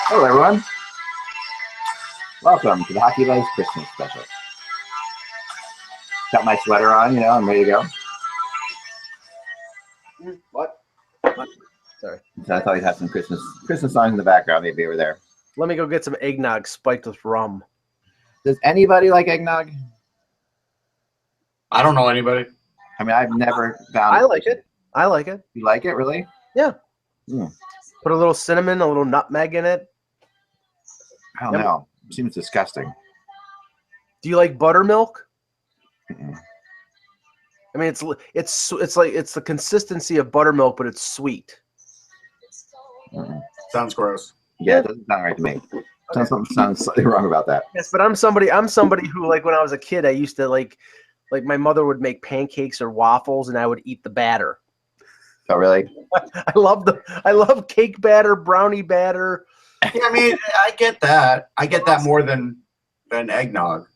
Hello, everyone. Welcome to the HockeyBuzz Christmas special. Got my sweater on, I'm ready to go. What? Sorry. So I thought you'd have some Christmas songs in the background, maybe over there. Let me go get some eggnog spiked with rum. Does anybody like eggnog? I don't know anybody. I mean, I've never found I like it. I like it. You like it, really? Yeah. Mm. Put a little cinnamon, a little nutmeg in it. I don't know. It seems disgusting. Do you like buttermilk? Mm-mm. I mean, it's the consistency of buttermilk, but it's sweet. Mm-mm. Sounds gross. Yeah, it doesn't sound right to me. Something sounds slightly wrong about that. Yes, but I'm somebody who, like, when I was a kid, I used to like my mother would make pancakes or waffles, and I would eat the batter. Oh, really? I love cake batter, brownie batter. Yeah, I mean, I get that. I get that more than eggnog.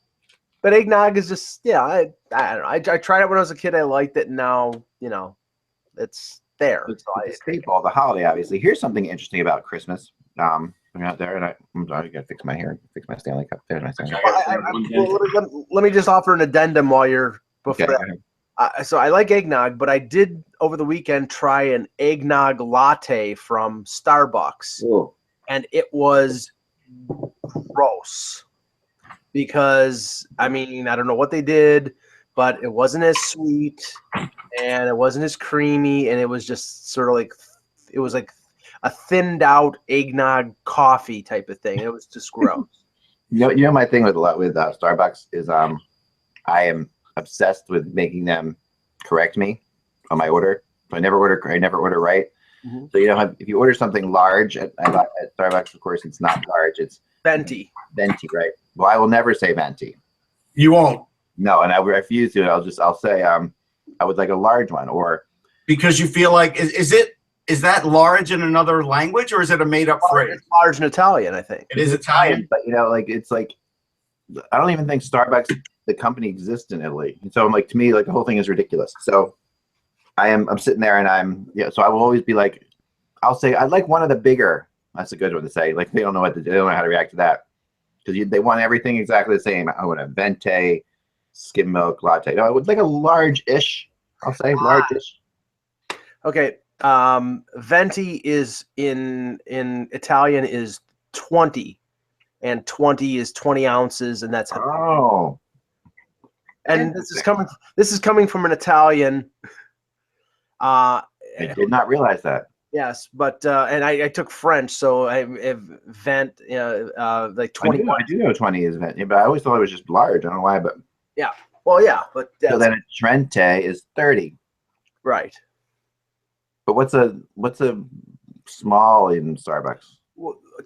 But eggnog is just, I don't know. I tried it when I was a kid. I liked it. Now, it's there. It's a staple of the holiday, obviously. Here's something interesting about Christmas. I'm out there, and I'm sorry, I gotta fix my hair, fix my Stanley Cup. There's my Stanley Cup. Let me just offer an addendum while you're before. Okay. So I like eggnog, but I did over the weekend try an eggnog latte from Starbucks. Ooh. And it was gross because, I mean, I don't know what they did, but it wasn't as sweet and it wasn't as creamy, and it was just sort of like, it was like a thinned out eggnog coffee type of thing. It was just gross. You know my thing with Starbucks is I am obsessed with making them correct me on my order. I never order right. Mm-hmm. So if you order something large at Starbucks, of course it's not large, it's venti, right? Well, I will never say venti. You won't? No, and I refuse to. I'll say I would like a large one, or because you feel like is that large in another language, or is it a made up phrase? It's large in Italian, I think. It is Italian, but it's like I don't even think Starbucks the company exists in Italy. And so to me, like, the whole thing is ridiculous. So I'm sitting there, and so I will always be like, I'll say I'd like one of the bigger. That's a good one to say. Like, they don't know what to do. They don't know how to react to that, because they want everything exactly the same. I want a venti, skim milk latte. No, I would like a large-ish. I'll say large-ish. Okay. Venti is in Italian is 20, and 20 is 20 ounces, and that's how. And this is coming from an Italian. I did not realize that. Yes, but and I took French, so I vent like 20. I do know 20 is venti, but I always thought it was just large. I don't know why, but yeah. Well, yeah, but so then a Trente is 30. Right. But what's a small in Starbucks?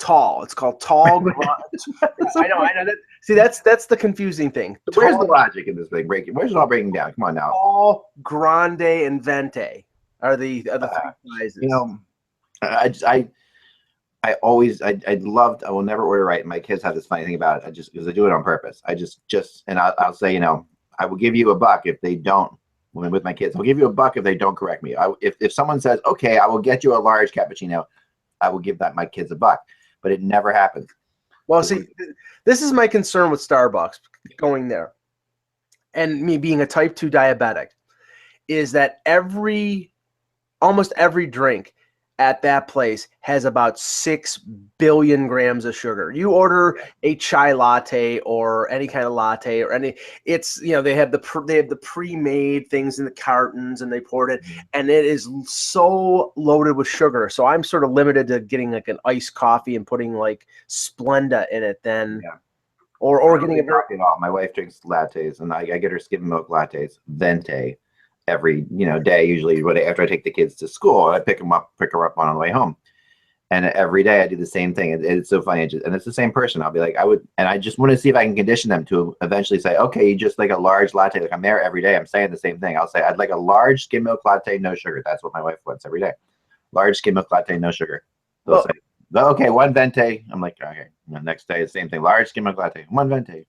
Tall. It's called tall. I know that. See, that's the confusing thing. So where's the logic in this thing breaking? Where's it all breaking down? Come on now. Tall, grande, and venti are the three sizes. I will never order right. My kids have this funny thing about it. Because I do it on purpose. And I'll say, I will give you $1 if they don't. With my kids, I'll give you $1 if they don't correct me. If someone says, okay, I will get you a large cappuccino, I will give my kids $1. But it never happens. Well, see, this is my concern with Starbucks going there, and me being a type 2 diabetic, is that almost every drink at that place has about 6 billion grams of sugar. You order a chai latte or any kind of latte or it's they have the pre-made things in the cartons, and they pour it in, and it is so loaded with sugar. So I'm sort of limited to getting like an iced coffee and putting like Splenda in it then. Yeah. Or getting a coffee at all. My wife drinks lattes, and I get her skim milk lattes, venti, every day, usually after I take the kids to school. I pick her up on the way home, and every day I do the same thing. It's so funny, and it's the same person. I'll be like, I just want to see if I can condition them to eventually say, okay, you just like a large latte. Like, I'm there every day, I'm saying the same thing. I'll say, I'd like a large skim milk latte, no sugar. That's what my wife wants every day. Large skim milk latte, no sugar. They'll say, okay, one venti. I'm like, okay. And the next day, the same thing. Large skim milk latte, one venti.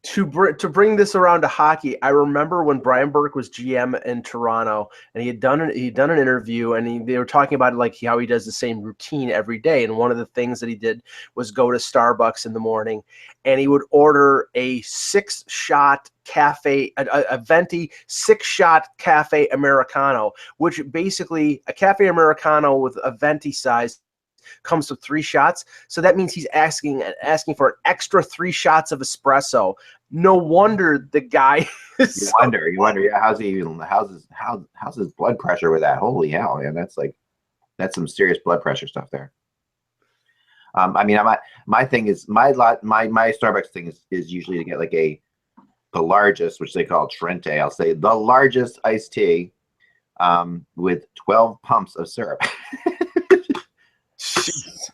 To bring this around to hockey, I remember when Brian Burke was GM in Toronto, and he'd done an interview, and they were talking about like how he does the same routine every day. And one of the things that he did was go to Starbucks in the morning, and he would order a 6-shot cafe, a venti 6-shot cafe Americano, which basically a cafe Americano with a venti size comes with 3 shots. So that means he's asking for an extra 3 shots of espresso. No wonder the guy is you wonder, yeah, how's his blood pressure with that? Holy hell, man, that's some serious blood pressure stuff there. I mean, my thing is my Starbucks thing is usually to get like the largest, which they call Trente. I'll say the largest iced tea with 12 pumps of syrup.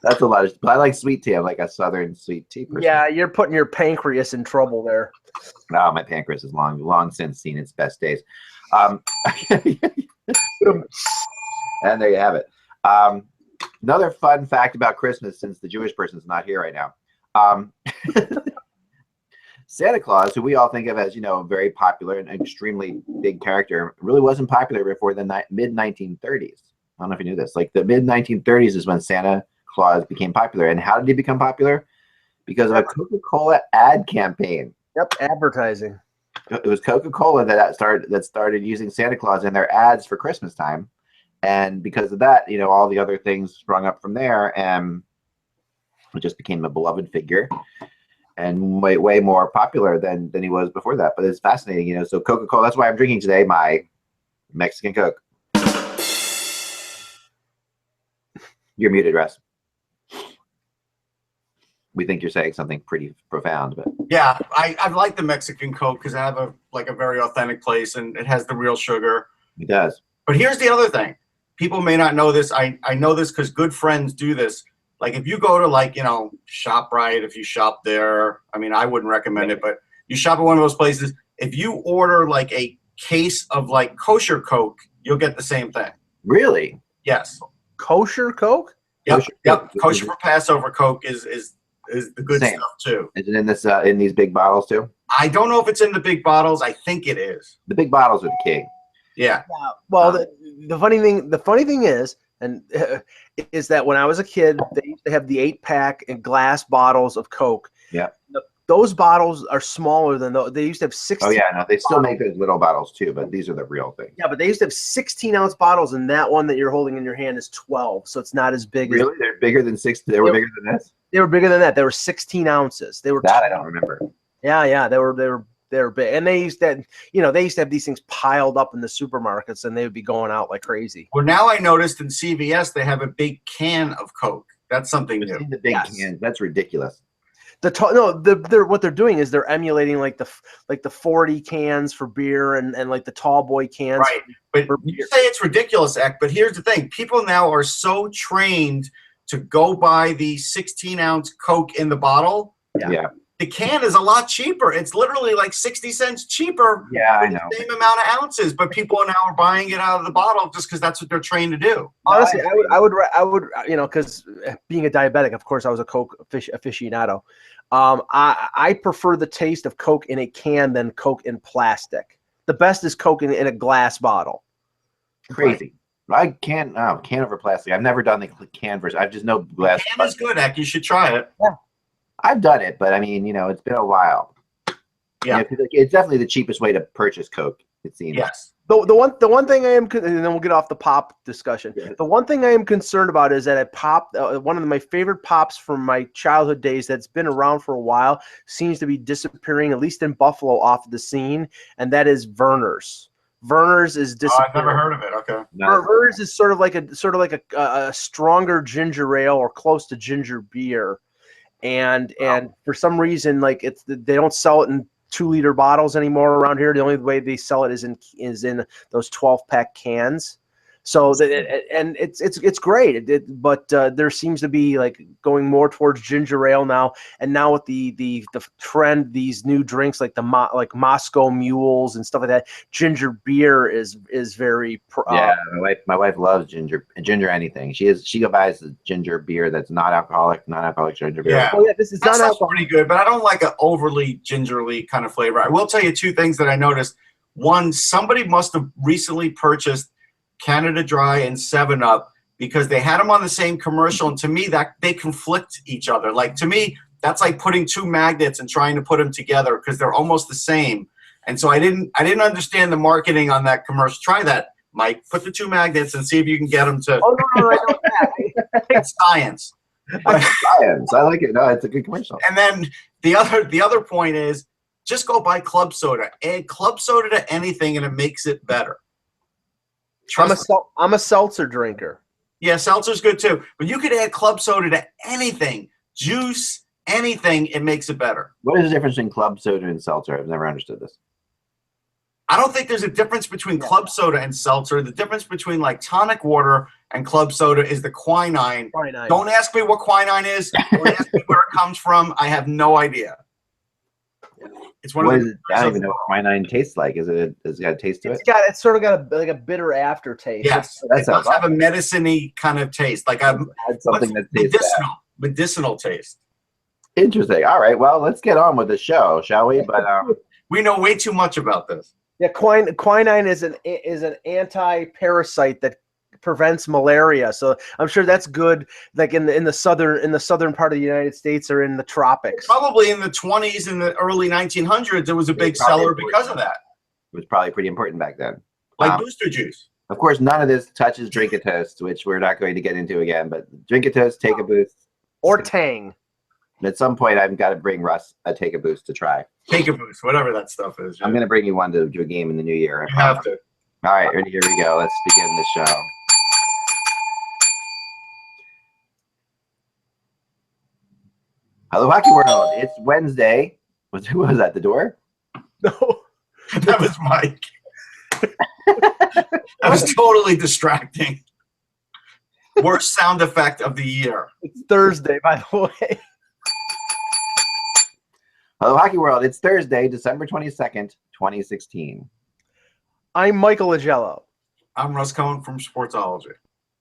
That's a lot. But I like sweet tea. I'm like a southern sweet tea person. Yeah, you're putting your pancreas in trouble there. No, my pancreas is long since seen its best days. And there you have it. Another fun fact about Christmas, since the Jewish person's not here right now. Santa Claus, who we all think of as, a very popular and extremely big character, really wasn't popular before the mid-1930s. I don't know if you knew this. Like the mid-1930s is when Santa Claus became popular. And how did he become popular? Because of a Coca-Cola ad campaign. Yep, advertising. It was Coca-Cola that started using Santa Claus in their ads for Christmas time. And because of that, all the other things sprung up from there, and it just became a beloved figure and way more popular than he was before that. But it's fascinating, so Coca-Cola, that's why I'm drinking today my Mexican Coke. You're muted, Russ. We think you're saying something pretty profound, but yeah, I like the Mexican Coke because I have a very authentic place and it has the real sugar. It does. But here's the other thing: people may not know this. I know this because good friends do this. Like if you go to ShopRite, if you shop there, I mean I wouldn't recommend it, but you shop at one of those places. If you order like a case of kosher Coke, you'll get the same thing. Really? Yes. Kosher Coke? Yep. Kosher for Passover Coke is the good Same. stuff too. Is it in this in these big bottles too? I don't know if it's in the big bottles. I think it is. The big bottles are the king. Yeah. Well, the funny thing is, is that when I was a kid, they used to have the 8-pack and glass bottles of Coke. Yeah. Those bottles are smaller than those. They used to have 16. Oh yeah, no, they still make those little bottles too, but these are the real things. Yeah, but they used to have 16-ounce bottles, and that one that you're holding in your hand is 12, so it's not as big. Really? They're bigger than 6. They were bigger than this? They were bigger than that. They were 16 ounces. They were that I don't remember. Yeah, they were big, and they used to have these things piled up in the supermarkets, and they would be going out like crazy. Well, now I noticed in CVS they have a big can of Coke. That's something new. The big can. That's ridiculous. What they're doing is they're emulating like the 40 cans for beer and like the tall boy cans. Right, but you say it's ridiculous, Ek, but here's the thing: people now are so trained to go buy the 16-ounce Coke in the bottle. Yeah. The can is a lot cheaper. It's literally like 60 cents cheaper. Yeah, I know. The same amount of ounces, but people now are buying it out of the bottle just because that's what they're trained to do. Honestly, I would, because being a diabetic, of course, I was a Coke aficionado. I prefer the taste of Coke in a can than Coke in plastic. The best is Coke in a glass bottle. Crazy. I can't. Can over plastic. I've never done the can version. I just know glass. The can is good, Ek. You should try it. Yeah. I've done it, but I mean, it's been a while. Yeah, it's definitely the cheapest way to purchase Coke. It seems. Yes. The one thing I am, and then we'll get off the pop discussion. Yeah. The one thing I am concerned about is that one of my favorite pops from my childhood days that's been around for a while seems to be disappearing, at least in Buffalo, off the scene, and that is Verner's. Verner's is disappearing. I've never heard of it. Okay. Verner's is sort of like a stronger ginger ale or close to ginger beer. And for some reason, they don't sell it in 2-liter bottles anymore around here. The only way they sell it is in those 12-pack cans. So and it's great. But there seems to be like going more towards ginger ale now, and now with the trend, these new drinks like like Moscow Mules and stuff like that. Ginger beer is very my wife loves ginger anything. She buys the ginger beer that's not alcoholic ginger beer. Yeah, this is that sounds pretty good, but I don't like an overly gingerly kind of flavor. I will tell you two things that I noticed. One, somebody must have recently purchased Canada Dry and 7-Up because they had them on the same commercial, and to me that they conflict each other. Like, to me, that's like putting two magnets and trying to put them together because they're almost the same. And so I didn't understand the marketing on that commercial. Try that, Mike. Put the two magnets and see if you can get them to. Oh no, I know that. It's science. Science. I like it. No, it's a good commercial. And then the other point is just go buy club soda. Add club soda to anything and it makes it better. I'm a seltzer drinker. Yeah, seltzer's good too. But you could add club soda to anything, juice, anything, it makes it better. What is the difference between club soda and seltzer? I've never understood this. I don't think there's a difference between club soda and seltzer. The difference between like tonic water and club soda is the quinine. Don't ask me what quinine is. Don't ask me where it comes from. I have no idea. It's one of the. I don't even know what quinine tastes like. Has it got a taste to it? It's sort of got a bitter aftertaste. Yes, it does have a medicine-y kind of taste, like something that tastes medicinal taste. Interesting. All right, well, let's get on with the show, shall we? But we know way too much about this. Yeah, quinine is an anti-parasite that prevents malaria. So I'm sure that's good. Like in the southern part of the United States or in the tropics. Probably in the 20s and the early 1900s, it was a big seller because of that. It was probably pretty important back then. Like booster juice. Of course, none of this touches Drink a Toast, which we're not going to get into again. But Drink a Toast, Take a Boost, or Tang. At some point, I've got to bring Russ a Take a Boost to try. Take a Boost, whatever that stuff is. I'm going to bring you one to do a game in the new year. You have to. All right, here we go. Let's begin the show. Hello, Hockey World. It's Wednesday. Who was that? The door? No. That was Mike. That was totally distracting. Worst sound effect of the year. It's Thursday, by the way. Hello, Hockey World. It's Thursday, December 22nd, 2016. I'm Michael Agello. I'm Russ Cohen from Sportsology.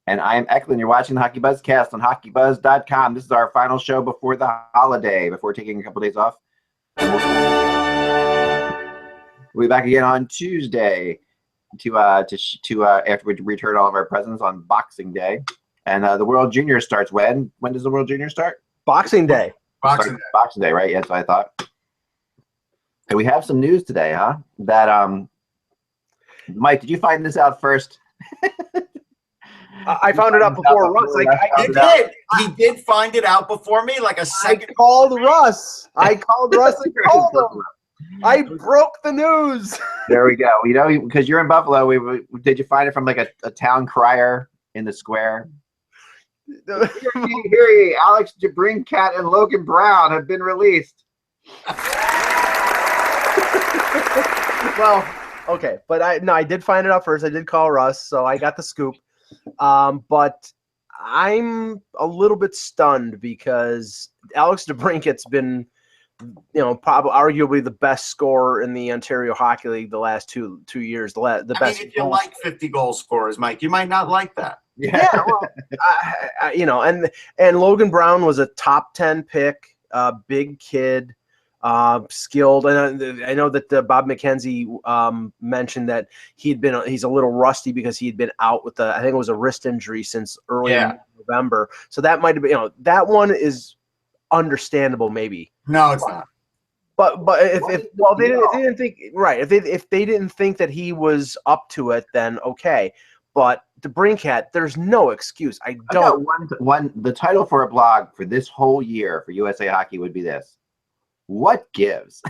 And I am Eklund. You're watching the HockeyBuzzCast on HockeyBuzz.com. This is our final show before the holiday, before taking a couple days off. We'll be back again on Tuesday to after we return all of our presents on Boxing Day. And the World Junior starts when? When does the World Junior start? Boxing Day. Boxing Day, right? Yes, I thought. And we have some news today, huh? That Mike, did you find this out first? I found it out before Russ. He did find it out before me, like a second. I called Russ and told him. I broke the news. There we go. You know, because you're in Buffalo, did you find it from like a town crier in the square? Here, Alex DeBrincat and Logan Brown have been released. Well, okay, but I did find it out first. I did call Russ, so I got the scoop. But I'm a little bit stunned because Alex DeBrincat's been, probably arguably the best scorer in the Ontario Hockey League the last two years. The best. If you like 50 goal scorers, Mike, you might not like that. Yeah, well, and Logan Brown was a top 10 pick, big kid, skilled. And I know that Bob McKenzie mentioned that he's a little rusty because he had been out with I think it was a wrist injury since early in November. So that might have been, that one is understandable maybe. No, it's not. But if they didn't think right, if they didn't think that he was up to it, then okay. But DeBrincat, there's no excuse. I don't. The title for a blog for this whole year for USA Hockey would be this: what gives?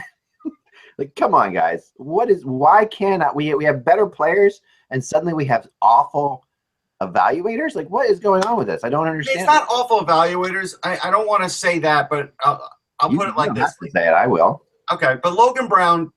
Like, come on, guys. Why cannot we have better players and suddenly we have awful evaluators? Like, what is going on with this? I don't understand. It's not awful evaluators. I don't want to say that, but I'll put it like this. You don't have to say it. I will. Okay, but Logan Brown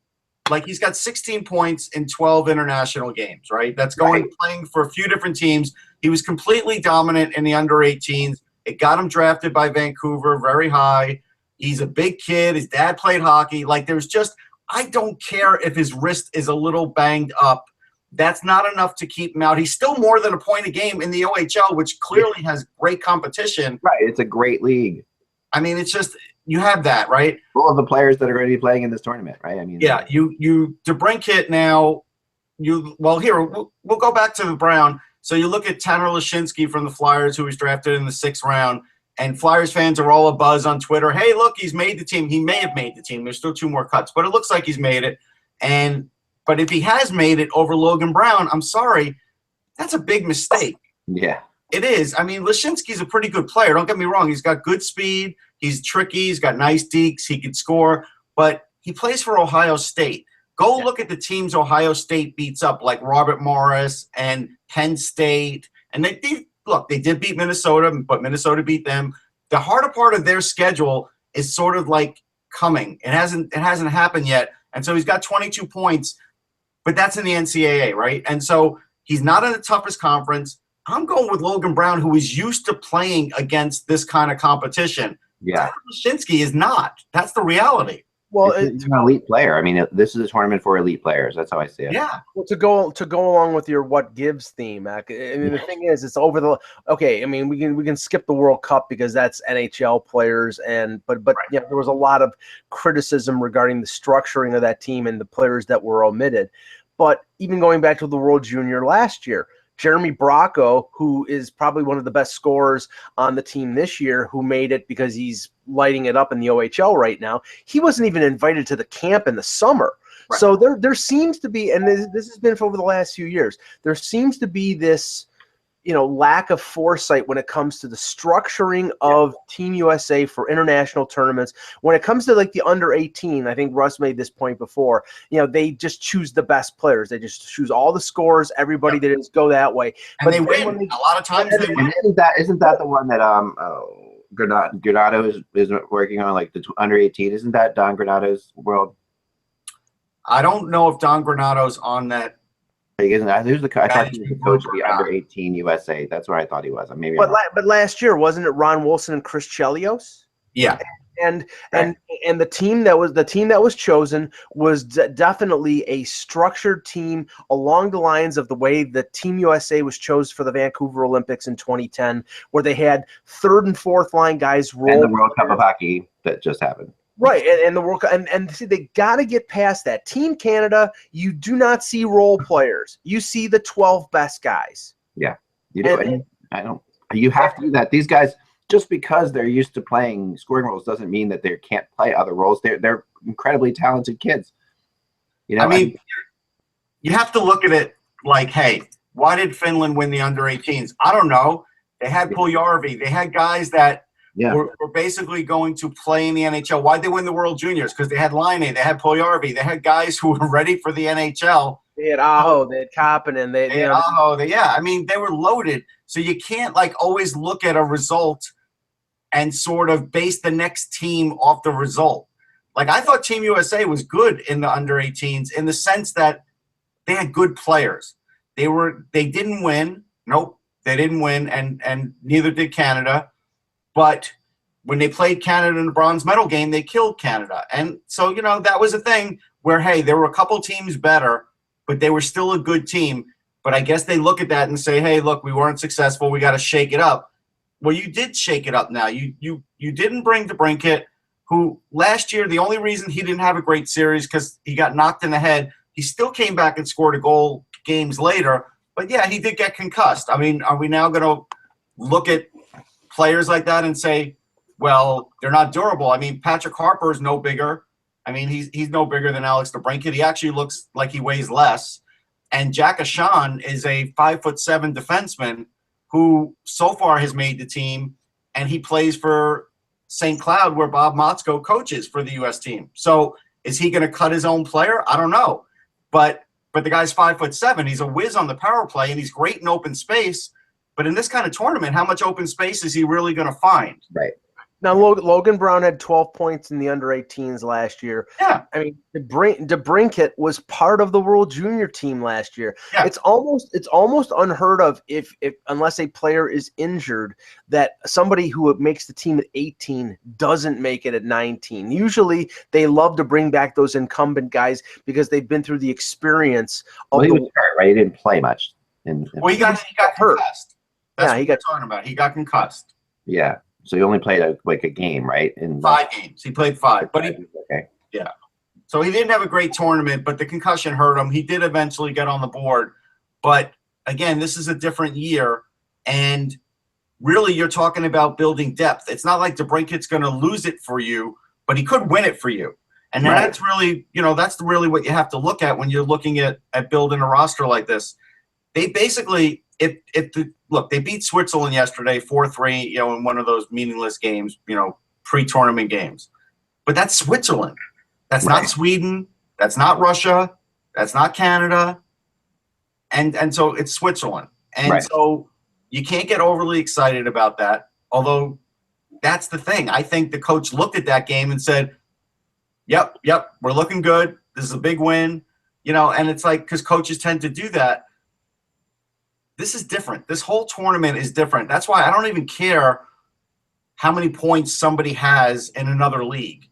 like he's got 16 points in 12 international games, right? That's playing for a few different teams. He was completely dominant in the under-18s. It got him drafted by Vancouver very high. He's a big kid. His dad played hockey. Like, there's just – I don't care if his wrist is a little banged up. That's not enough to keep him out. He's still more than a point a game in the OHL, which clearly has great competition. Right. It's a great league. I mean, it's just – you have that, right? All of the players that are going to be playing in this tournament, right? I mean, yeah, you DeBrincat now. We'll go back to the Brown. So you look at Tanner Lashinsky from the Flyers, who was drafted in the 6th round, and Flyers fans are all abuzz on Twitter. Hey, look, he's made the team. He may have made the team. There's still 2 more cuts, but it looks like he's made it. But if he has made it over Logan Brown, I'm sorry, that's a big mistake. Yeah, it is. I mean, Lashinsky's a pretty good player. Don't get me wrong. He's got good speed. He's tricky. He's got nice dekes. He can score. But he plays for Ohio State. Go look at the teams Ohio State beats up, like Robert Morris and Penn State. And they did beat Minnesota, but Minnesota beat them. The harder part of their schedule is sort of like coming. It hasn't happened yet. And so he's got 22 points, but that's in the NCAA, right? And so he's not in the toughest conference. I'm going with Logan Brown, who is used to playing against this kind of competition. Yeah, Lashinsky is not. That's the reality. Well, it's an elite player. I mean, this is a tournament for elite players. That's how I see it. Yeah. Well, to go along with your what gives theme, Mac. I mean, the thing is, it's over the. Okay, I mean, we can skip the World Cup because that's NHL players, but right. You know, there was a lot of criticism regarding the structuring of that team and the players that were omitted. But even going back to the World Junior last year, Jeremy Bracco, who is probably one of the best scorers on the team this year, who made it because he's lighting it up in the OHL right now, he wasn't even invited to the camp in the summer. Right. So there seems to be, and this has been for over the last few years, there seems to be this, lack of foresight when it comes to the structuring of Team USA for international tournaments. When it comes to like the under 18, I think Russ made this point before, they just choose the best players. They just choose all the scores. Everybody that is go that way. And but they win. A lot of times they win. Isn't that the one that Granado is working on, like the under 18? Isn't that Don Granado's world? I don't know if Don Granado's on that. I thought he was the coach of the under 18 USA. That's where I thought he was. But last year, wasn't it Ron Wilson and Chris Chelios? Yeah. And the team that was chosen was definitely a structured team along the lines of the way the Team USA was chosen for the Vancouver Olympics in 2010, where they had 3rd and 4th line guys roll. And the World Cup of Hockey that just happened. Right, and the World Cup, and see, they got to get past that. Team Canada, you do not see role players. You see the 12 best guys. Yeah, you do. I don't. You have to do that. These guys, just because they're used to playing scoring roles, doesn't mean that they can't play other roles. They're incredibly talented kids. I mean, you have to look at it like, hey, why did Finland win the under 18s? I don't know. They had Puljujärvi. They had guys that. Yeah. We're basically going to play in the NHL. Why'd they win the World Juniors? Because they had Laine, they had Puljujärvi, they had guys who were ready for the NHL. They had Aho, they had Kapanen, they had Aho. I mean, they were loaded. So you can't always look at a result and sort of base the next team off the result. I thought Team USA was good in the under 18s in the sense that they had good players. They didn't win. Nope, they didn't win, and neither did Canada. But when they played Canada in the bronze medal game, they killed Canada. And so, that was a thing where, hey, there were a couple teams better, but they were still a good team. But I guess they look at that and say, hey, look, we weren't successful. We got to shake it up. Well, you did shake it up now. You didn't bring DeBrincat, who last year, the only reason he didn't have a great series because he got knocked in the head. He still came back and scored a goal games later. But, yeah, he did get concussed. I mean, are we now going to look at players like that and say, well, they're not durable? I mean, Patrick Harper is no bigger. I mean, he's no bigger than Alex DeBrincat. He actually looks like he weighs less. And Jack Ashan is a 5'7" defenseman who so far has made the team, and he plays for St. Cloud, where Bob Motzko coaches for the U.S. team. So is he going to cut his own player? I don't know. But the guy's 5'7". He's a whiz on the power play, and he's great in open space. But in this kind of tournament, how much open space is he really going to find? Right. Now, Logan Brown had 12 points in the under-18s last year. Yeah. I mean, DeBrincat was part of the World Junior team last year. Yeah. It's almost unheard of if unless a player is injured that somebody who makes the team at 18 doesn't make it at 19. Usually, they love to bring back those incumbent guys because they've been through the experience of Well, he was hurt, right? He didn't play much. Well, he got hurt. concussed. That's Yeah, what we're talking about. He got concussed. Yeah. So he only played a game, right? In 5 games. He played 5. But okay. Yeah. So he didn't have a great tournament, but the concussion hurt him. He did eventually get on the board. But again, this is a different year. And really, you're talking about building depth. It's not like DeBrincat's going to lose it for you, but he could win it for you. And that's really, that's really what you have to look at when you're looking at building a roster like this. They basically, they beat Switzerland yesterday 4-3, in one of those meaningless games, pre-tournament games. But that's Switzerland. That's not Sweden. That's not Russia. That's not Canada. And so it's Switzerland. And so you can't get overly excited about that. Although that's the thing. I think the coach looked at that game and said, yep, we're looking good. This is a big win. And it's like, because coaches tend to do that. This is different. This whole tournament is different. That's why I don't even care how many points somebody has in another league.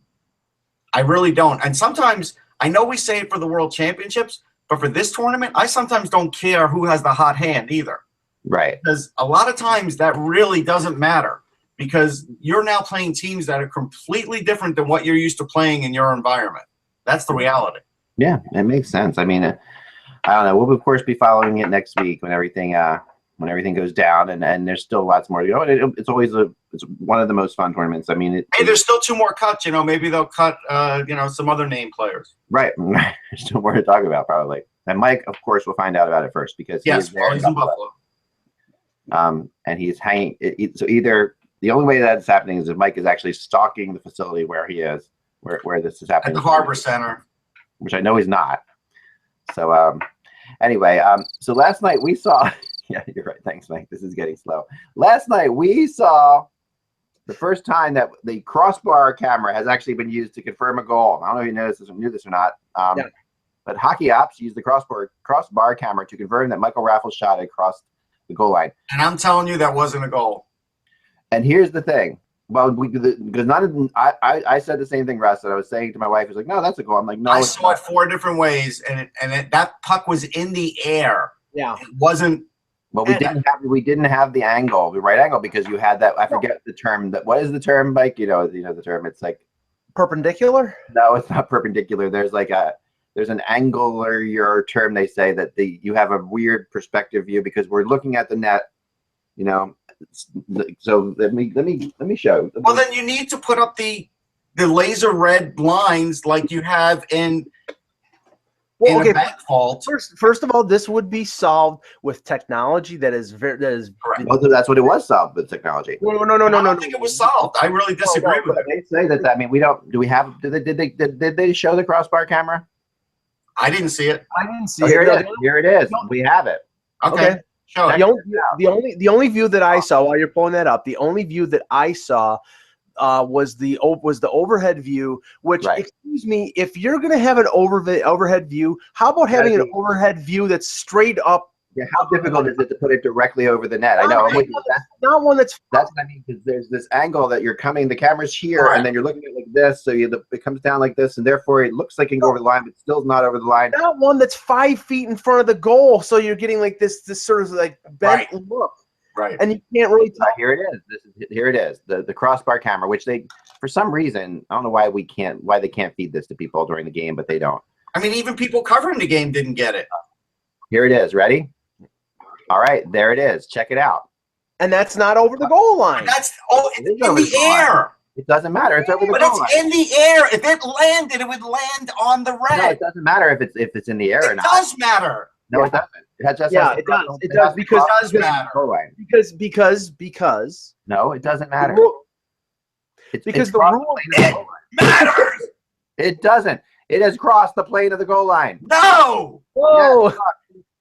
I really don't. And sometimes, I know we say it for the World Championships, but for this tournament, I sometimes don't care who has the hot hand either. Right. Because a lot of times that really doesn't matter because you're now playing teams that are completely different than what you're used to playing in your environment. That's the reality. Yeah, it makes sense. I mean, I don't know. We'll of course be following it next week when everything goes down, and there's still lots more. It's always it's one of the most fun tournaments. I mean, there's still 2 more cuts. Maybe they'll cut some other name players. Right. There's still more to talk about probably. And Mike, of course, will find out about it first because he's in Buffalo. And he's hanging. So either the only way that's happening is if Mike is actually stalking the facility where he is, where this is happening at the Harbor Center, which I know he's not. So anyway, so last night we saw. Yeah, you're right. Thanks, Mike. This is getting slow. Last night we saw the first time that the crossbar camera has actually been used to confirm a goal. I don't know if you knew this or not. But Hockey Ops used the crossbar camera to confirm that Michael Raffles shot across the goal line. And I'm telling you, that wasn't a goal. And here's the thing. Well, because I said the same thing, Russ, that I was saying to my wife. She's like, no, that's a goal. I'm like, no. I saw it 4 different ways, and that puck was in the air. Yeah. It wasn't. Well, we didn't have the angle, the right angle, because you had that. I forget the term. What is the term, Mike? You know the term. It's like perpendicular. No, it's not perpendicular. There's an angular term. They say that you have a weird perspective view because we're looking at the net. So let me show. Well, then you need to put up the laser red lines like you have in. Well, okay. Fault. First of all, this would be solved with technology that is correct. Well, that's what it was solved with technology. No. I don't think it was solved. I really disagree with it. They say that. I mean, we don't. Do we have? Did they show the crossbar camera? I didn't see it. I didn't see it. Here it is. We have it. Okay. Show it. The only view that I saw while you're pulling that up, the only view that I saw was the overhead view. Which, excuse me, if you're going to have an overhead view, how about having an overhead view that's straight up? Yeah, how difficult is it to put it directly over the net? I know. Not one that's what I mean, because there's this angle that you're coming. The camera's here, and then you're looking at it like this, so it comes down like this, and therefore it looks like it can go over the line, but still not over the line. Not one that's 5 feet in front of the goal, so you're getting like this sort of like bent look. Right. And you can't really tell. Here it is. Here it is. The crossbar camera, which they, for some reason, I don't know why they can't feed this to people during the game, but they don't. I mean, even people covering the game didn't get it. Here it is. Ready? All right, there it is. Check it out. And that's not over the goal line. It's in the air. It doesn't matter. It's over the goal line. But it's in the air. If it landed, it would land on the red. No, it doesn't matter if it's in the air or not. It does matter. No, it doesn't. It does. It does. It does because it does matter. Because no, it doesn't matter. Because the rule matters. It doesn't. It has crossed the plane of the goal line. No. Whoa. Yes,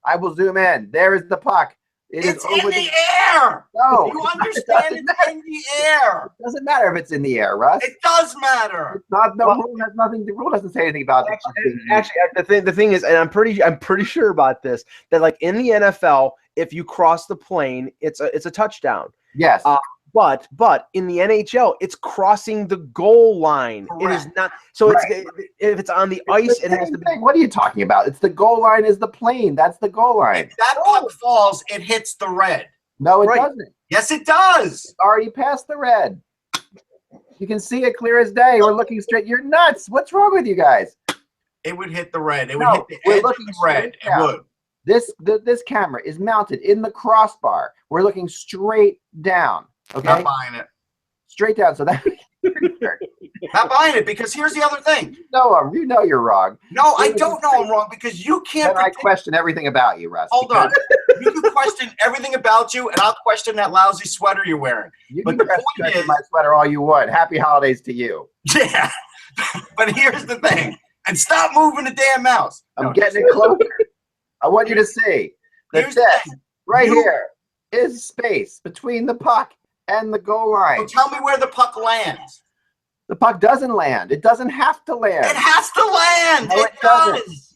I will zoom in. There is the puck. It's in the air. No. You understand it's in the air. It doesn't matter if it's in the air, Russ. It does matter. It's not. The rule has nothing. The rule doesn't say anything about it. Actually, the thing is, and I'm pretty sure about this, that like in the NFL, if you cross the plane, it's a touchdown. Yes. But in the NHL, it's crossing the goal line. Correct. It is not. So if it's on the ice, it has to be. What are you talking about? It's the goal line is the plane. That's the goal line. If that puck falls, it hits the red. No, it doesn't. Yes, it does. It's already past the red. You can see it clear as day. We're looking straight. You're nuts. What's wrong with you guys? It would hit the red. It would hit the edge of the red. It would. This camera is mounted in the crossbar. We're looking straight down. Okay. Not buying it. Straight down. So that. Not buying it, because here's the other thing. No, you know you're wrong. No, I don't know I'm wrong, because you can't. I question everything about you, Russ. Hold on. You can question everything about you, and I'll question that lousy sweater you're wearing. You But can the point is, my sweater all you want. Happy holidays to you. yeah. But here's the thing, and stop moving the damn mouse. I'm getting it closer. I want you to see that Here's the this thing. right You- here is space between the puck and the goal line. So tell me where the puck lands. The puck doesn't land. It doesn't have to land. It has to land. No, it it doesn't. does.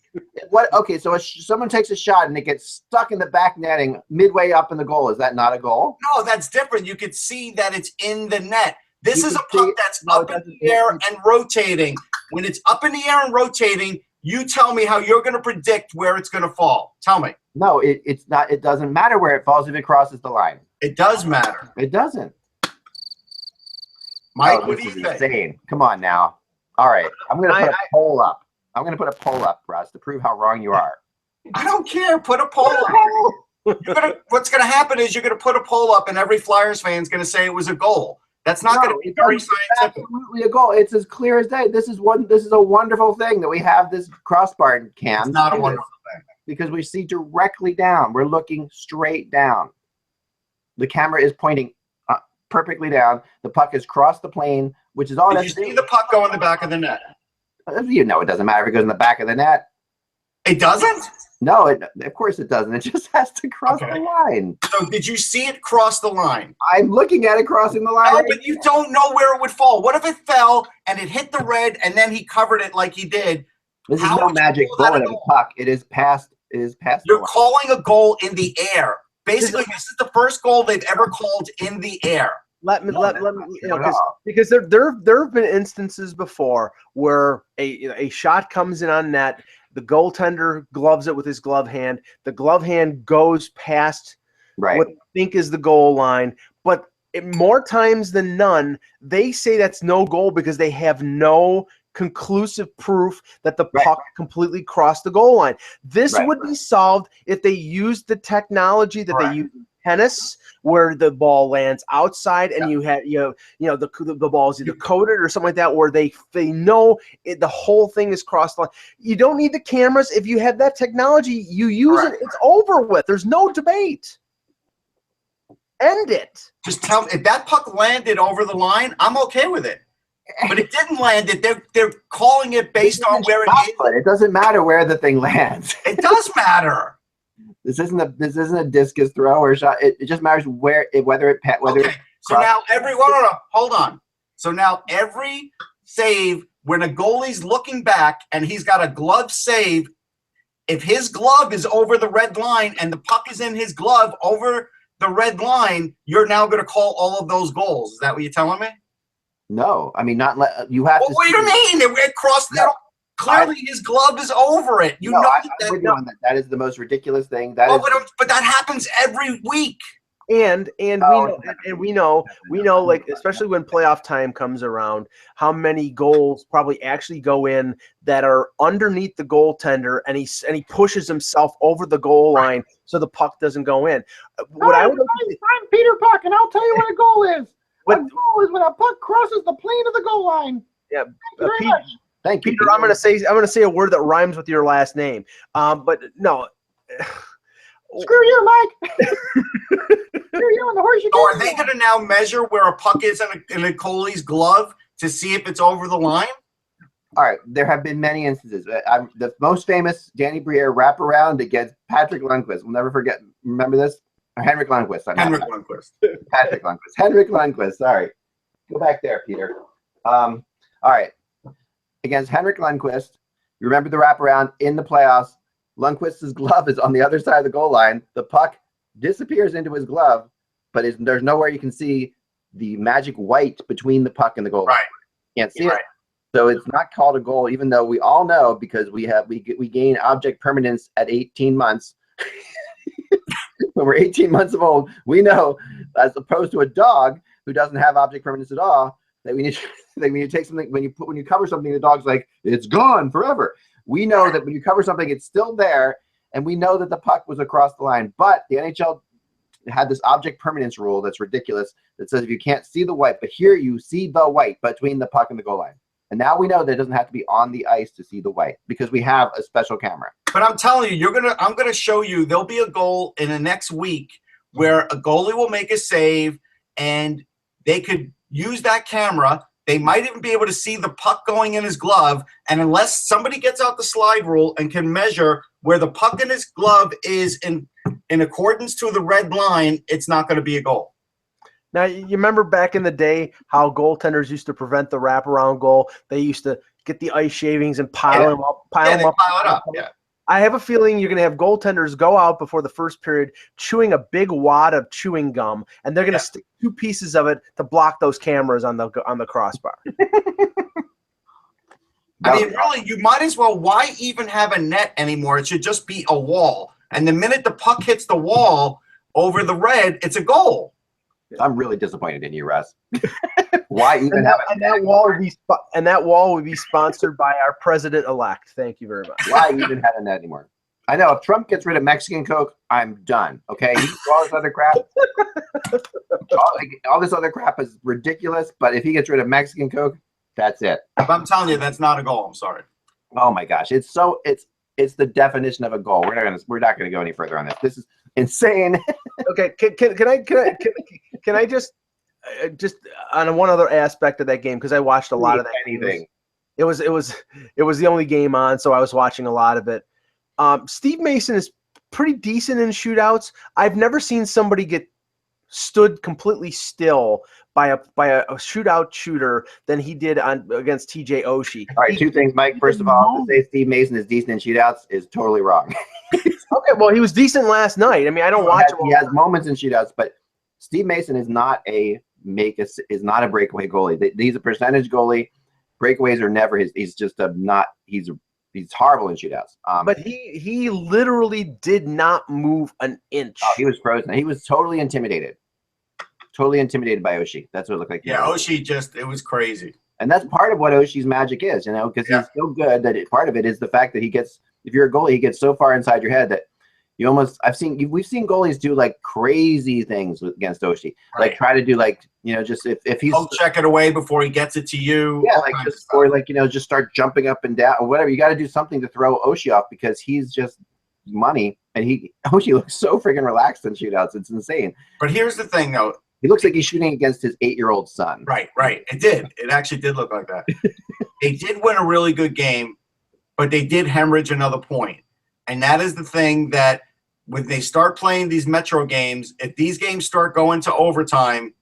What? Okay, so someone takes a shot and it gets stuck in the back netting midway up in the goal. Is that not a goal? No, that's different. You could see that it's in the net. This You is a can see puck it. that's No, up it in doesn't. the air and rotating. When it's up in the air and rotating, you tell me how you're going to predict where it's going to fall. Tell me. No, it's not. It doesn't matter where it falls if it crosses the line. It does matter. It doesn't. Mike, Oh, what do this you is think? insane. Come on now. All right, I'm going to put a poll up. I'm going to put a poll up, Russ, to prove how wrong you are. I don't care. Put a poll up. What's going to happen is you're going to put a poll up, and every Flyers fan is going to say it was a goal. That's not going to be very scientific. Absolutely a goal. It's as clear as day. This is a wonderful thing that we have this crossbar cam. It's not a wonderful thing. Because we see directly down. We're looking straight down. The camera is pointing perfectly down. The puck has crossed the plane, which is all. Did you see the puck go in the back of the net? You know, it doesn't matter if it goes in the back of the net. It doesn't? No, of course it doesn't. It just has to cross the line. So did you see it cross the line? I'm looking at it crossing the line. No, but you don't know where it would fall. What if it fell and it hit the red and then he covered it like he did? This is How no would you magic call that bullet a of a goal? puck. It is past. You're calling a goal in the air. Basically, this is the first goal they've ever called in the air. Let me, you know, Not at all. because there have been instances before where a shot comes in on net, the goaltender gloves it with his glove hand, the glove hand goes past what I think is the goal line, but more times than none, they say that's no goal because they have no conclusive proof that the puck completely crossed the goal line. This would be solved if they used the technology that they use in tennis, where the ball lands outside and you have the ball is either coated or something like that, where they know the whole thing is crossed the line. You don't need the cameras. If you have that technology, you use it. It's over with. There's no debate. End it. Just tell me if that puck landed over the line, I'm okay with it. But it didn't land it. They're calling it based on where it is. It doesn't matter where the thing lands. It does matter. This isn't a discus throw or shot. It just matters whether it. Okay. So now hold on. So now every save when a goalie's looking back and he's got a glove save, if his glove is over the red line and the puck is in his glove over the red line, you're now going to call all of those goals. Is that what you're telling me? No, I mean you have to. What do you mean? It crossed that. Clearly, his glove is over it. You know that. That is the most ridiculous thing. But that happens every week. And we know, like, especially when playoff time comes around, how many goals probably actually go in that are underneath the goaltender, and he pushes himself over the goal line so the puck doesn't go in. I'm Peter Puck, and I'll tell you what a goal is. A goal is when a puck crosses the plane of the goal line. Yeah, Thank you, Thank you, Peter. I'm gonna say a word that rhymes with your last name. But no. Screw you, Mike. Screw you and the horse you So are they going to now measure where a puck is in a goalie's glove to see if it's over the line? All right, there have been many instances. The most famous Danny Briere wraparound against Patrick Lundqvist. We'll never forget. Remember this? Henrik Lundqvist. Henrik Lundqvist. Patrick Lundqvist. Henrik Lundqvist. Sorry. Go back there, Peter. All right. Against Henrik Lundqvist, you remember the wraparound in the playoffs. Lundqvist's glove is on the other side of the goal line. The puck disappears into his glove, but there's nowhere you can see the magic white between the puck and the goal line. Right. You can't see it. So it's not called a goal, even though we all know, because we gain object permanence at 18 months. When we're 18 months old, we know, as opposed to a dog who doesn't have object permanence at all, that when you take something, when you cover something, the dog's like, it's gone forever. We know that when you cover something, it's still there, and we know that the puck was across the line. But the NHL had this object permanence rule that's ridiculous that says if you can't see the white, but here you see the white between the puck and the goal line. And now we know that it doesn't have to be on the ice to see the white because we have a special camera. But I'm telling you, I'm gonna show you. There'll be a goal in the next week where a goalie will make a save, and they could use that camera. They might even be able to see the puck going in his glove. And unless somebody gets out the slide rule and can measure where the puck in his glove is in accordance to the red line, it's not going to be a goal. Now, you remember back in the day how goaltenders used to prevent the wraparound goal? They used to get the ice shavings and pile them up. Pile it up. Yeah. I have a feeling you're going to have goaltenders go out before the first period chewing a big wad of chewing gum, and they're going to stick 2 pieces of it to block those cameras on the crossbar. I mean, really, you might as well. Why even have a net anymore? It should just be a wall. And the minute the puck hits the wall over the red, it's a goal. I'm really disappointed in you, Russ. Why even have a net? That wall would be sponsored by our president-elect. Thank you very much. Why even have a net anymore? I know if Trump gets rid of Mexican Coke, I'm done. Okay, all this other crap, all this other crap is ridiculous. But if he gets rid of Mexican Coke, that's it. I'm telling you, that's not a goal. I'm sorry. Oh my gosh, it's the definition of a goal. We're not gonna go any further on this. This is insane. Okay, can I just on one other aspect of that game, because I watched a lot of that. Anything. It was the only game on, so I was watching a lot of it. Steve Mason is pretty decent in shootouts. I've never seen somebody get stood completely still by a shootout shooter than he did against TJ Oshie. All right, 2 things, Mike. First of all, to say Steve Mason is decent in shootouts is totally wrong. Okay, well, he was decent last night. I mean, I don't watch him. He has moments in shootouts, but Steve Mason is not a breakaway goalie. He's a percentage goalie. Breakaways are never his. He's just he's horrible in shootouts. But he literally did not move an inch. Oh, he was frozen. He was totally intimidated. Totally intimidated by Oshie. That's what it looked like. Yeah, Oshie it was crazy. And that's part of what Oshie's magic is, because he's so good that part of it is the fact that if you're a goalie, he gets so far inside your head that we've seen goalies do like crazy things against Oshie, like try to do just if he's check it away before he gets it to you. Yeah, just start jumping up and down or whatever. You got to do something to throw Oshie off because he's just money, and Oshie looks so freaking relaxed in shootouts. It's insane. But here's the thing, though. He looks like he's shooting against his 8-year-old son. Right. It did. It actually did look like that. They did win a really good game, but they did hemorrhage another point, and that is the thing that. When they start playing these Metro games, if these games start going to overtime,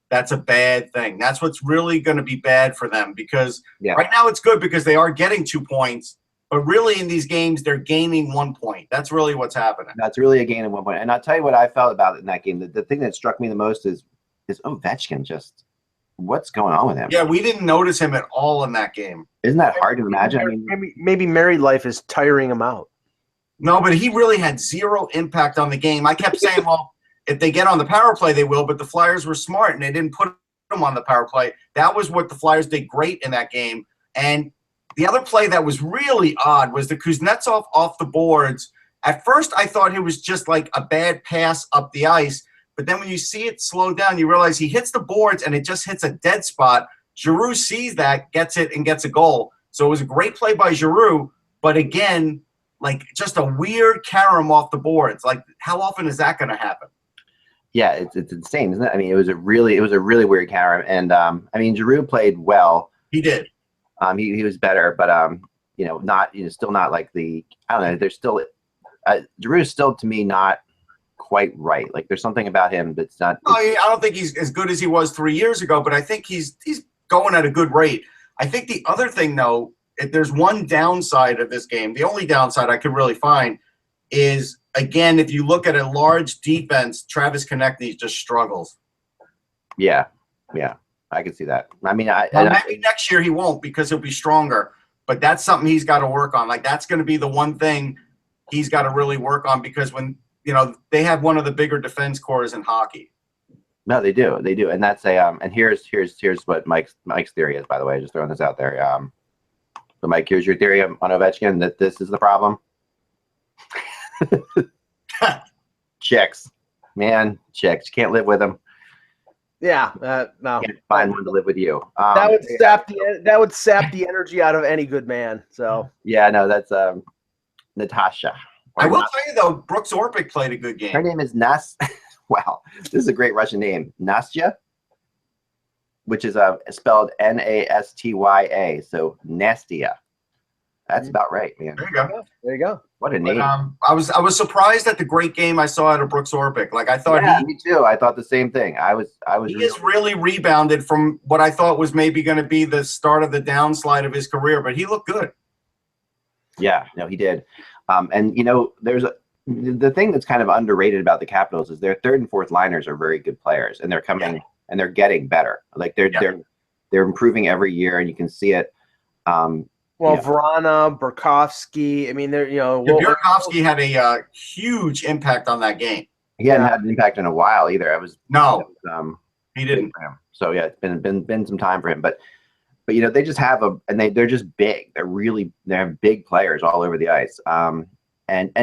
that's a bad thing. That's what's really going to be bad for them because right now it's good because they are getting 2 points, but really in these games they're gaining 1 point. That's really what's happening. That's really a gain of 1 point. And I'll tell you what I felt about it in that game. The thing that struck me the most is Ovechkin just what's going on with him? Yeah, we didn't notice him at all in that game. Isn't that hard to imagine? Maybe married life is tiring him out. No, but he really had 0 impact on the game. I kept saying, well, if they get on the power play, they will, but the Flyers were smart, and they didn't put him on the power play. That was what the Flyers did great in that game. And the other play that was really odd was the Kuznetsov off the boards. At first, I thought it was just like a bad pass up the ice, but then when you see it slow down, you realize he hits the boards, and it just hits a dead spot. Giroux sees that, gets it, and gets a goal. So it was a great play by Giroux, but again, like just a weird carom off the boards. Like, how often is that going to happen? Yeah, it's insane, isn't it? I mean, it was a really weird carom, and I mean, Giroux played well. He did. He was better, but still not like the. I don't know. There's still Giroux's still to me not quite right. Like there's something about him that's not. I don't think he's as good as he was 3 years ago, but I think he's going at a good rate. I think the other thing, though, if there's one downside of this game, the only downside I could really find is, again, if you look at a large defense, Travis Konechny just struggles. Yeah, I can see that. I mean, maybe next year he won't because he'll be stronger, but that's something he's got to work on. Like that's going to be the one thing he's got to really work on because when they have one of the bigger defense cores in hockey. No, they do, and that's and here's what Mike's theory is. By the way, just throwing this out there. So Mike, here's your theory on Ovechkin that this is the problem. Chicks, man, chicks. You can't live with them. Yeah, no. Can't find one to live with you. That would sap the energy out of any good man. So yeah, no, that's Natasha. I will tell you though, Brooks Orpik played a good game. Her name is Nas. Wow, this is a great Russian name, Nastya, which is spelled Nastya. So Nastia. That's about right, man. There you go. What a name. I was surprised at the great game I saw out of Brooks Orpik. Like I thought me too. I thought the same thing. He has really rebounded from what I thought was maybe going to be the start of the downslide of his career, but he looked good. Yeah, no, he did. And there's the thing that's kind of underrated about the Capitals is their third and fourth liners are very good players, and they're coming and they're getting better. Like they're improving every year, and you can see it. Vrana, Burakovsky. I mean, Burakovsky had a huge impact on that game. He hadn't had an impact in a while either. He didn't. So yeah, it's been some time for him, but they just have they're just big. They have big players all over the ice. And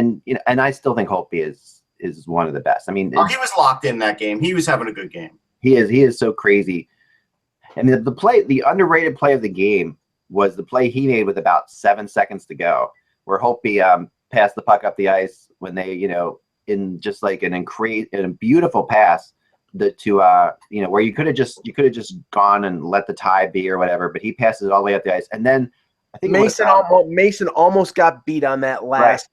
I still think Holtby is one of the best. I mean, he was locked in that game. He was having a good game. He is so crazy. And the underrated play of the game was the play he made with about 7 seconds to go, where Holtby passed the puck up the ice when they, in just like in a beautiful pass where you could have just gone and let the tie be or whatever, but he passes it all the way up the ice. And then I think Mason almost got beat on that last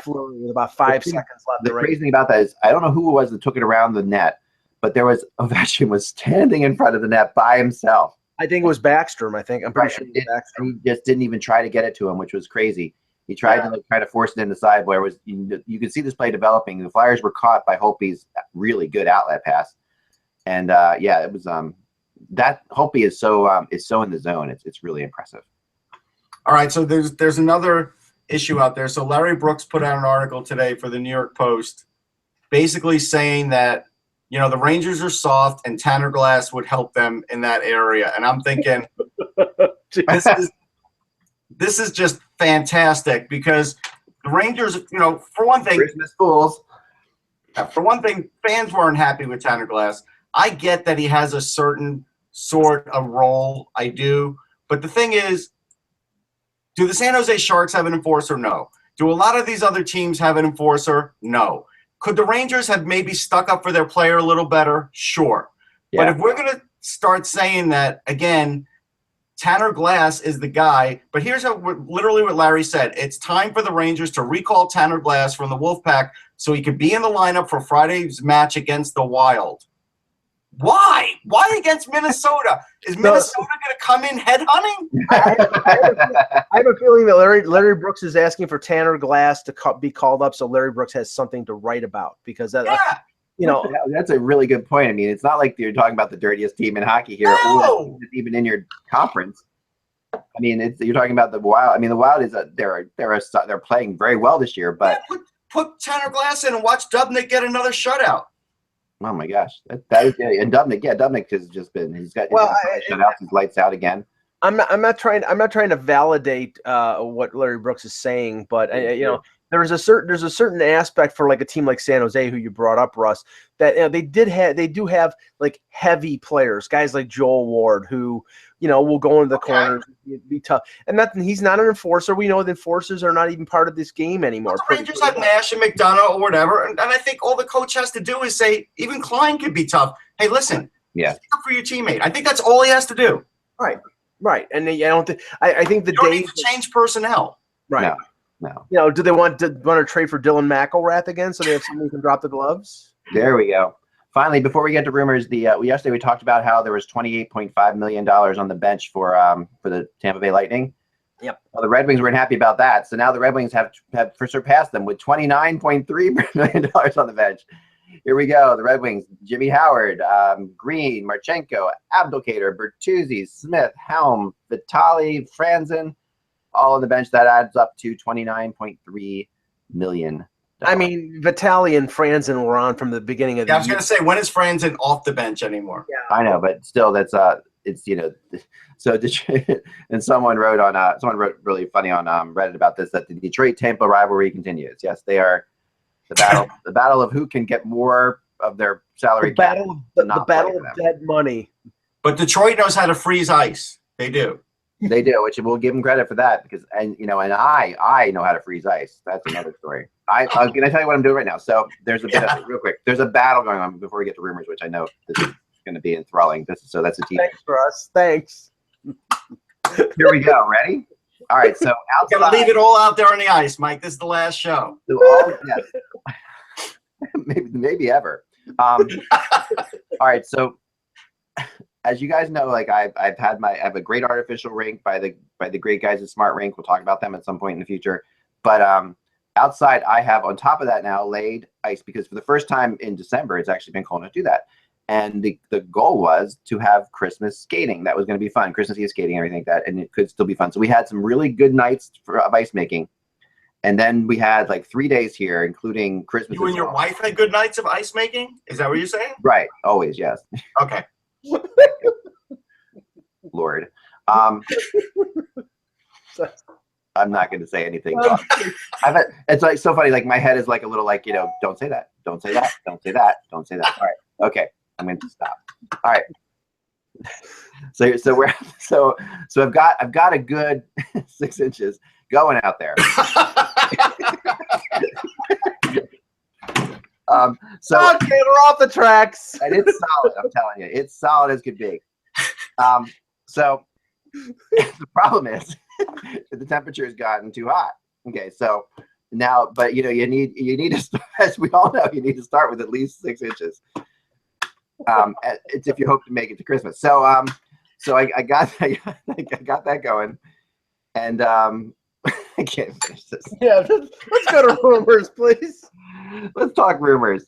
flurry with about 5 seconds left. The crazy thing about that is I don't know who it was that took it around the net, but Ovechkin was standing in front of the net by himself. I think it was Backstrom. I'm pretty sure it was Backstrom. He just didn't even try to get it to him, which was crazy. He tried to force it in the side where you could see this play developing. The Flyers were caught by Holtby's really good outlet pass, and it was that Holtby is so in the zone. It's really impressive. All right, so there's another issue out there. So Larry Brooks put out an article today for the New York Post, basically saying that the Rangers are soft and Tanner Glass would help them in that area. And I'm thinking this is just fantastic because the Rangers, for one thing, Christmas fools. For one thing, fans weren't happy with Tanner Glass. I get that he has a certain sort of role. I do. But the thing is, do the San Jose Sharks have an enforcer? No. Do a lot of these other teams have an enforcer? No. Could the Rangers have maybe stuck up for their player a little better? Sure. Yeah. But if we're going to start saying that, again, Tanner Glass is the guy, but here's literally what Larry said. It's time for the Rangers to recall Tanner Glass from the Wolfpack so he could be in the lineup for Friday's match against the Wild. Why? Why against Minnesota? Is Minnesota going to come in headhunting? I have a feeling that Larry Brooks is asking for Tanner Glass to be called up so Larry Brooks has something to write about because that's a really good point. I mean, it's not like you're talking about the dirtiest team in hockey here, or even in your conference. I mean, you're talking about the Wild. I mean, the Wild is they're playing very well this year, but put Tanner Glass in and watch Dubnyk get another shutout. Oh my gosh, that is and Dubnyk has just been shutouts. His lights out again. I'm not trying to validate what Larry Brooks is saying, but there's a certain aspect for like a team like San Jose, who you brought up, Russ, that they do have like heavy players, guys like Joel Ward, who will go into the corners, be tough, and he's not an enforcer. We know the enforcers are not even part of this game anymore. Well, the Rangers have Nash and McDonough or whatever, and I think all the coach has to do is say, even Klein could be tough. Hey, listen, stick up for your teammate. I think that's all he has to do. Right, and I think the you don't need to change personnel. Right. No. You know, do they want to trade for Dylan McElrath again so they have someone who can drop the gloves? There we go. Finally, before we get to rumors, yesterday we talked about how there was $28.5 million on the bench for the Tampa Bay Lightning. Yep. Well, the Red Wings weren't happy about that, so now the Red Wings have surpassed them with $29.3 million on the bench. Here we go. The Red Wings: Jimmy Howard, Green, Marchenko, Abdelkader, Bertuzzi, Smith, Helm, Vitali, Franzen, all on the bench. That adds up to $29.3 million. I mean, Vitali and Franzen were on from the beginning of the year. I was going to say, when is Franzen off the bench anymore? Yeah. I know, but still, that's it's so Detroit, and someone wrote really funny on Reddit about this, that the Detroit Tampa rivalry continues. Yes, they are the battle of who can get more of their salary. The battle of dead money. But Detroit knows how to freeze ice. They do. They do, which we'll give them credit for that, because and I know how to freeze ice. That's another story. Can I tell you what I'm doing right now? So there's a bit of real quick. There's a battle going on before we get to rumors, which I know this is going to be enthralling. That's a team. Thanks for us. Thanks. Here we go. Ready? All right. So outside, Gotta leave it all out there on the ice, Mike. This is the last show. Yes. maybe ever. All right. So as you guys know, like I have a great artificial rink by the great guys at Smart Rink. We'll talk about them at some point in the future. But outside, I have on top of that now laid ice, because for the first time in December, it's actually been cold enough to do that. And the goal was to have Christmas skating. That was going to be fun. Christmas Eve skating, everything like that. And it could still be fun. So we had some really good nights of ice making. And then we had like 3 days here, including Christmas. You and your wife had good nights of ice making? Is that what you're saying? Right. Always, yes. Okay. Lord. I'm not going to say anything. It's like so funny. Like my head is like a little like, don't say that. Don't say that. Don't say that. Don't say that. All right. Okay. I'm going to stop. All right. So I've got a good 6 inches going out there. Okay, we're off the tracks. And it's solid. I'm telling you, it's solid as could be. So the problem is the temperature has gotten too hot. Okay, so now, but you need to start, as we all know, you need to start with at least 6 inches. It's if you hope to make it to Christmas. So I got that going, and I can't finish this. Yeah, let's go to rumors, please. Let's talk rumors.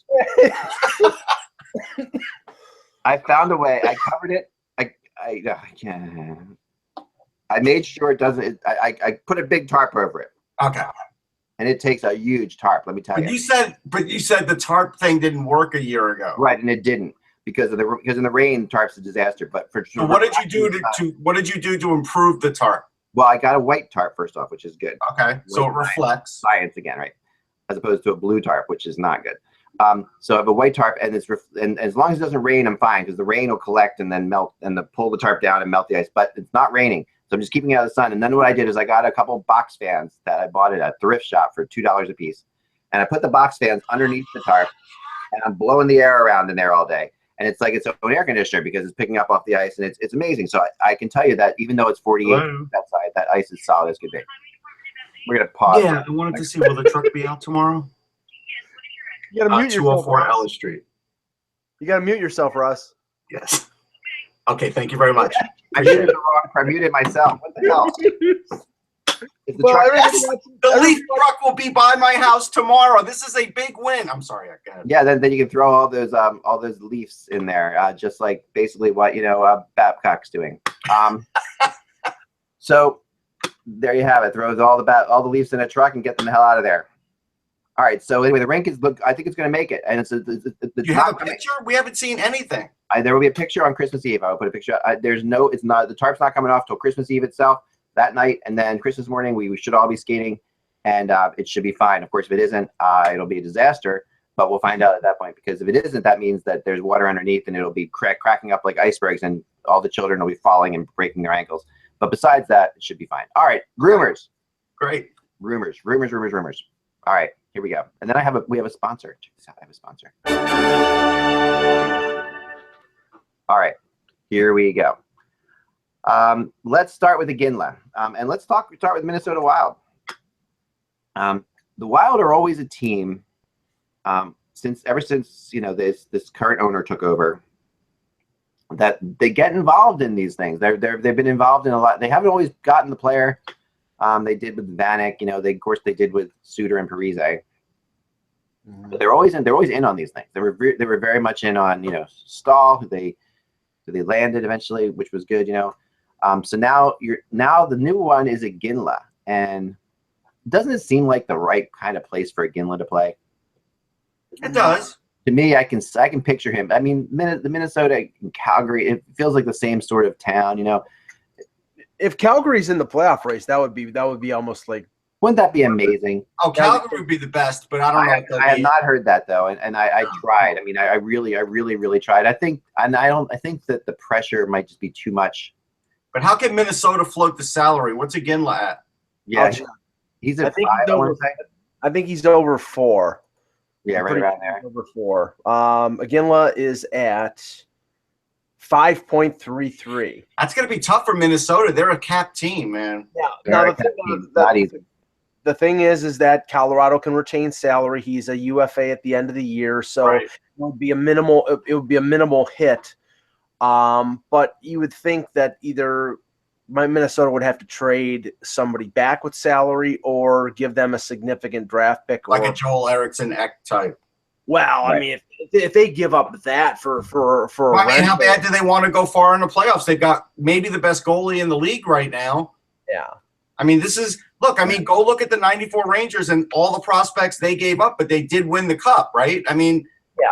I found a way. I covered it. I can't. I made sure it doesn't. I put a big tarp over it. Okay. And it takes a huge tarp. Let me tell you. But you said the tarp thing didn't work a year ago. Right, and it didn't because in the rain, tarp's a disaster. But so what did you do to improve the tarp? Well, I got a white tarp first off, which is good. Okay, so it reflects science again, right? As opposed to a blue tarp, which is not good. So I have a white tarp, and and as long as it doesn't rain, I'm fine, because the rain will collect and then melt and pull the tarp down and melt the ice. But it's not raining, so I'm just keeping it out of the sun. And then what I did is I got a couple box fans that I bought at a thrift shop for $2 a piece, and I put the box fans underneath the tarp, and I'm blowing the air around in there all day. And it's like its own air conditioner because it's picking up off the ice, and it's amazing. So I can tell you that even though it's 48 outside, that ice is solid as could be. We're gonna pause. Yeah, I wanted to see, will the truck be out tomorrow? You gotta mute yourself. 204 Ellis Street. You gotta mute yourself, Russ. Yes. Okay, thank you very much. I muted myself. What the hell? The leaf truck will be by my house tomorrow. This is a big win. I'm sorry. Yeah, then you can throw all those leaves in there, just like basically what Babcock's doing. So there you have it. Throws all the leaves in a truck and get them the hell out of there. All right. So anyway, the rink I think it's going to make it, and do you have a picture? We haven't seen anything. There will be a picture on Christmas Eve. I will put a picture. It's not, the tarp's not coming off till Christmas Eve itself. That night, and then Christmas morning, we should all be skating, and it should be fine. Of course, if it isn't, it'll be a disaster, but we'll find out at that point, because if it isn't, that means that there's water underneath, and it'll be cracking up like icebergs, and all the children will be falling and breaking their ankles. But besides that, it should be fine. All right, rumors. Great. Rumors. All right, here we go. And then we have a sponsor. Check this out. I have a sponsor. All right, here we go. Let's start with Iginla, and let's start with Minnesota Wild. The Wild are always a team. Ever since this current owner took over, that they get involved in these things. They've been involved in a lot. They haven't always gotten the player. They did with Vanek. They did with Suter and Parise. But they're always in on these things. They were very much in on Stahl, who they landed eventually, which was good. So now the new one is Iginla, and doesn't it seem like the right kind of place for Iginla to play? It does. To me, I can picture him. I mean, the Minnesota and Calgary, it feels like the same sort of town. If Calgary's in the playoff race, that would be almost like. Wouldn't that be amazing? Oh, Calgary would be the best, but I don't know. I have not heard that though, and I tried. I mean, I really tried. I think that the pressure might just be too much. But how can Minnesota float the salary? What's Iginla at? Yeah, he's at 5. I think he's over 4. Yeah, right around there. Over 4. Iginla is at 5.33. That's going to be tough for Minnesota. They're a cap team, man. Yeah. Now not easy. The thing is that Colorado can retain salary. He's a UFA at the end of the year, so right. it would be a minimal hit. But you would think that either Minnesota would have to trade somebody back with salary or give them a significant draft pick, like a Joel Eriksson type. Well, right. I mean, if they give up that for how bad do they want to go far in the playoffs? They've got maybe the best goalie in the league right now. Yeah. I mean, go look at the 94 Rangers and all the prospects they gave up, but they did win the cup, right? I mean,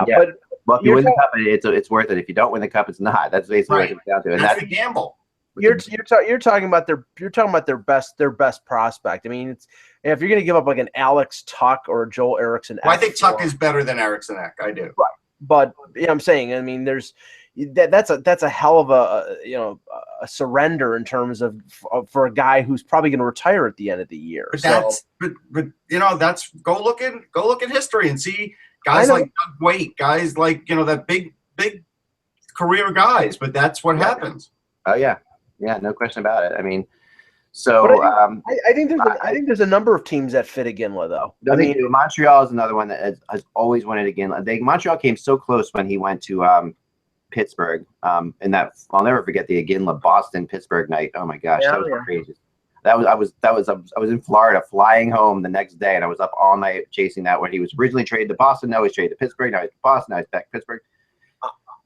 yeah. But if you win the cup, it's worth it. If you don't win the cup, it's not. That's basically what it comes down to. And that's the gamble. You're talking about their best prospect. I mean, if you're going to give up like an Alex Tuck or a Joel Eriksson, I think Tuck is better than Eriksson. I do. Right, but I'm saying, I mean, that's a hell of a surrender in terms of for a guy who's probably going to retire at the end of the year. But that's go look at history and see guys like Doug Waite, guys like that big career guys. But that's what happens. Oh yeah, no question about it. I mean, so I think there's a number of teams that fit Iginla though. I mean, Montreal is another one that has always wanted Iginla. Montreal came so close when he went to Pittsburgh. And that I'll never forget the Iginla Boston-Pittsburgh night. Oh my gosh, that was crazy. I was in Florida flying home the next day, and I was up all night chasing that. When he was originally traded to Boston, now he's traded to Pittsburgh. Now he's to Boston. Now he's back to Pittsburgh.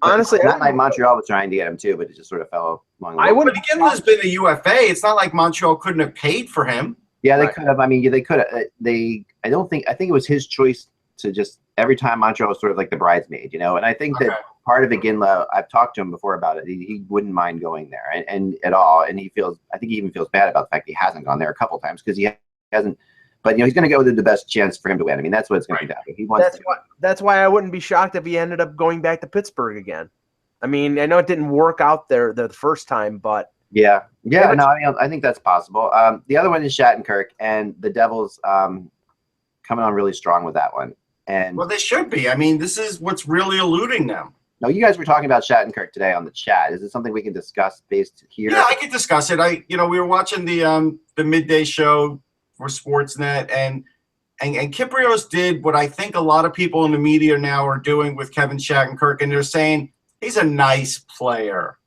Honestly, that night Montreal was trying to get him too, but it just sort of fell along the way. But Iginla's been a UFA. It's not like Montreal couldn't have paid for him. Yeah, they could have. I mean, they could have. I think it was his choice to just every time Montreal was sort of like the bridesmaid, And I think that part of Iginla, I've talked to him before about it. He wouldn't mind going there and at all. And I think he even feels bad about the fact he hasn't gone there a couple times because he hasn't. But he's going to go with the best chance for him to win. I mean, that's what it's going to be down to. He wants. That's why I wouldn't be shocked if he ended up going back to Pittsburgh again. I mean, I know it didn't work out there the first time, but yeah. No, I think that's possible. The other one is Shattenkirk, and the Devils coming on really strong with that one. And well, they should be. I mean, this is what's really eluding them. No, you guys were talking about Shattenkirk today on the chat. Is it something we can discuss based here? Yeah, I can discuss it. We were watching the midday show for Sportsnet, and Kyprios did what I think a lot of people in the media now are doing with Kevin Shattenkirk, and they're saying he's a nice player.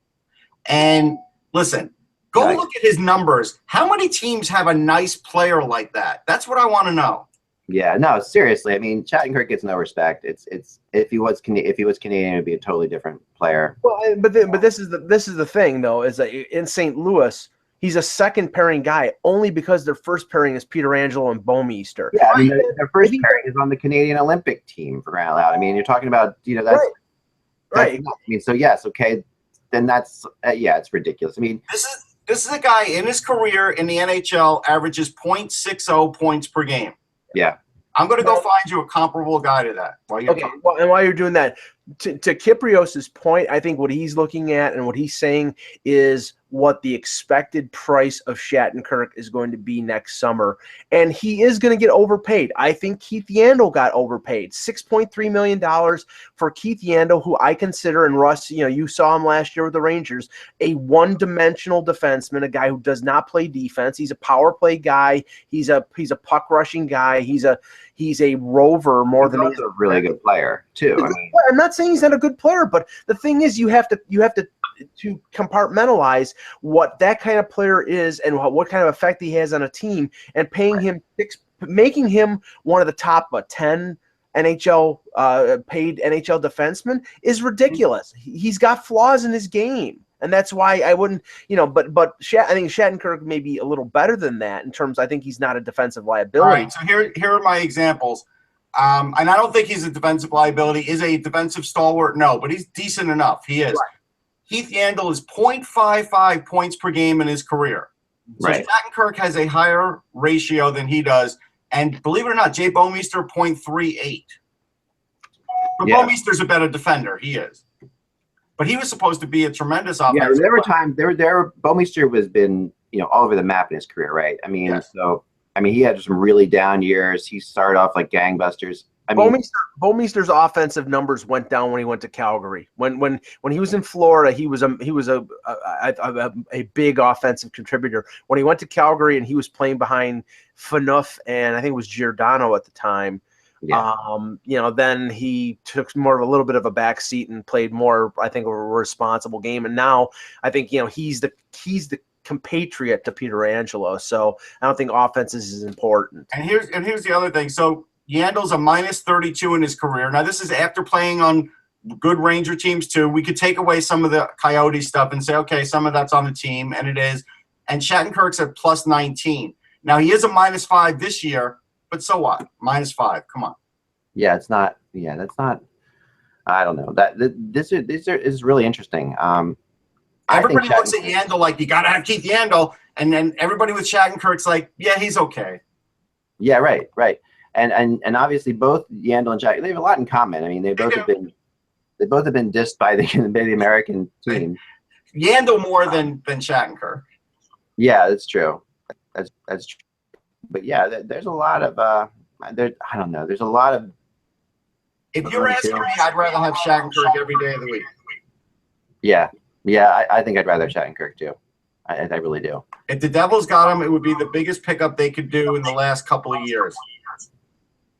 And listen, go look at his numbers. How many teams have a nice player like that? That's what I want to know. Yeah, no, seriously. I mean, Shattenkirk gets no respect. It's if he was Canadian, it would be a totally different player. Well, but this is the thing though, is that in St. Louis, he's a second pairing guy only because their first pairing is Pietrangelo and Bouwmeester. Yeah, I mean, their first pairing is on the Canadian Olympic team for crying out loud. I mean, you're talking about that's right. I mean, so yes, okay, then that's it's ridiculous. I mean, this is a guy in his career in the NHL averages .60 points per game. Yeah. I'm going to go find you a comparable guy to that. While you're doing that, to Kyprios' point, I think what he's looking at and what he's saying is what the expected price of Shattenkirk is going to be next summer, and he is going to get overpaid. I think Keith Yandle got overpaid. $6.3 million for Keith Yandle, who I consider, and Russ, you saw him last year with the Rangers, a one-dimensional defenseman, a guy who does not play defense. He's a power play guy. He's a puck rushing guy. He's a rover more than he's a really good player too. I mean, I'm not saying he's not a good player, but the thing is, you have to compartmentalize what that kind of player is and what kind of effect he has on a team, and making him one of the top 10 NHL paid NHL defensemen is ridiculous. He's got flaws in his game. And that's why I wouldn't, but I think Shattenkirk may be a little better than that in terms. I think he's not a defensive liability. All right, so here are my examples. And I don't think he's a defensive liability. Is a defensive stalwart? No, but he's decent enough. He is. Right. Heath Yandle is 0.55 points per game in his career. So right. Shattenkirk has a higher ratio than he does. And believe it or not, Jay Bouwmeester, 0.38. But Bouwmeester's a better defender. He is. But he was supposed to be a tremendous offensive player. There were times Bouwmeester has been, all over the map in his career, right? I mean, he had some really down years. He started off like gangbusters. Bouwmeester's offensive numbers went down when he went to Calgary. When he was in Florida, he was a big offensive contributor. When he went to Calgary and he was playing behind Phaneuf and I think it was Giordano at the time. Yeah. Then he took more of a little bit of a back seat and played more, I think, of a responsible game. And now I think, he's the compatriot to Pietrangelo. So I don't think offense is as important. And here's the other thing. So Yandle's a minus 32 in his career. Now this is after playing on good Ranger teams too. We could take away some of the Coyote stuff and say, okay, some of that's on the team, and it is. And Shattenkirk's at plus 19. Now he is a minus 5 this year. But so what? Minus 5. Come on. Yeah, it's not. Yeah, that's not. I don't know. This is really interesting. Everybody looks at Yandle like you got to have Keith Yandle, and then everybody with Shattenkirk's like, yeah, he's okay. Yeah, right. And obviously both Yandle and Shattenkirk, they have a lot in common. I mean, they both have been dissed by the American team. Yandle more than Shattenkirk. Yeah, that's true. That's true. But yeah, there's a lot of I don't know. There's a lot of. If you're asking me, I'd rather have Shattenkirk every day of the week. Yeah, I think I'd rather have Shattenkirk too. I really do. If the Devils got him, it would be the biggest pickup they could do in the last couple of years.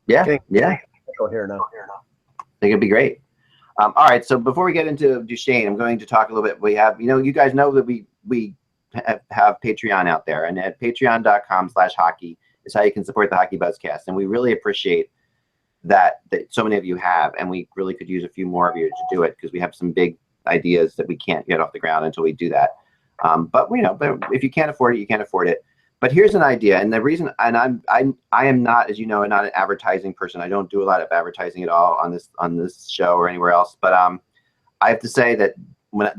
Yeah. Go here now. I think it'd be great. All right, so before we get into Duchesne, I'm going to talk a little bit. We have, you guys know that we have Patreon out there, and at patreon.com/hockey is how you can support the HockeyBuzzCast, and we really appreciate that so many of you have, and we really could use a few more of you to do it because we have some big ideas that we can't get off the ground until we do that. But if you can't afford it, you can't afford it. But here's an idea, and the reason, and I am not, as you know, not an advertising person. I don't do a lot of advertising at all on this show or anywhere else. But I have to say that when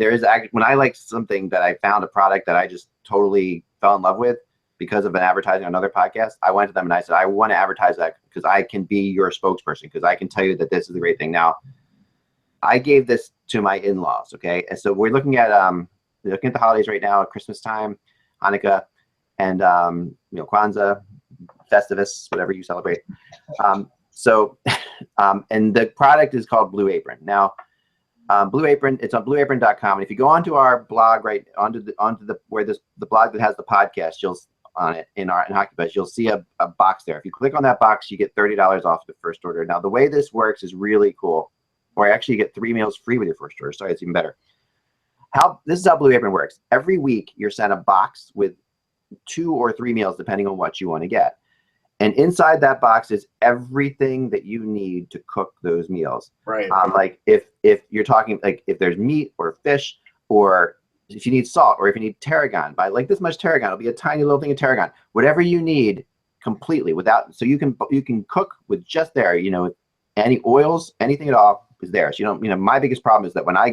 I like something that I found a product that I just totally fell in love with because of an advertising on another podcast, I went to them and I said, I want to advertise that because I can be your spokesperson, because I can tell you that this is a great thing. Now, I gave this to my in-laws, okay? And so we're looking at the holidays right now, Christmas time, Hanukkah, and Kwanzaa, Festivus, whatever you celebrate. And the product is called Blue Apron. Now, Blue Apron, it's on blueapron.com. And if you go onto our blog, right onto the blog that has the podcast, in HockeyBuzz, you'll see a box there. If you click on that box, you get $30 off the first order. Now, the way this works is really cool. Or actually, you get 3 meals free with your first order. Sorry, it's even better. This is how Blue Apron works. Every week, you're sent a box with 2 or 3 meals, depending on what you want to get. And inside that box is everything that you need to cook those meals. Right. Like if you're talking, like if there's meat or fish, or if you need salt, or if you need tarragon, by like this much tarragon, it'll be a tiny little thing of tarragon. Whatever you need, completely so you can cook with just there. Any oils, anything at all is there. So my biggest problem is that when I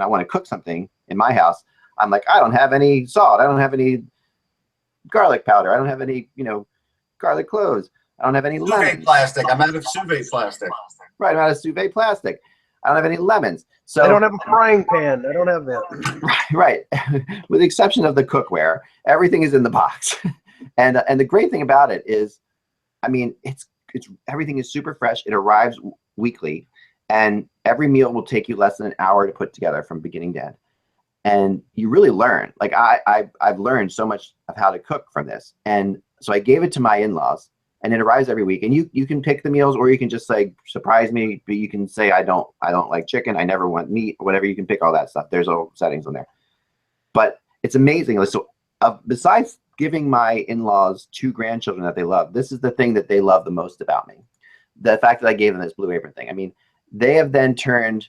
want to cook something in my house, I'm like, I don't have any salt, I don't have any garlic powder, I don't have any garlic cloves, I don't have any lemon. Plastic. I'm out of Suve plastic. Right, I'm out of Suve plastic. I don't have any lemons. So I don't have a frying pan. I don't have that. right. With the exception of the cookware, everything is in the box. And the great thing about it is, I mean, it's everything is super fresh. It arrives weekly, and every meal will take you less than an hour to put together from beginning to end. And you really learn. Like I've learned so much of how to cook from this. And so I gave it to my in-laws, and it arrives every week. And you can pick the meals, or you can just like surprise me. But you can say I don't like chicken. I never want meat, or whatever. You can pick all that stuff. There's all settings on there. But it's amazing. So besides giving my in-laws 2 grandchildren that they love, this is the thing that they love the most about me. The fact that I gave them this Blue Apron thing. I mean, they have then turned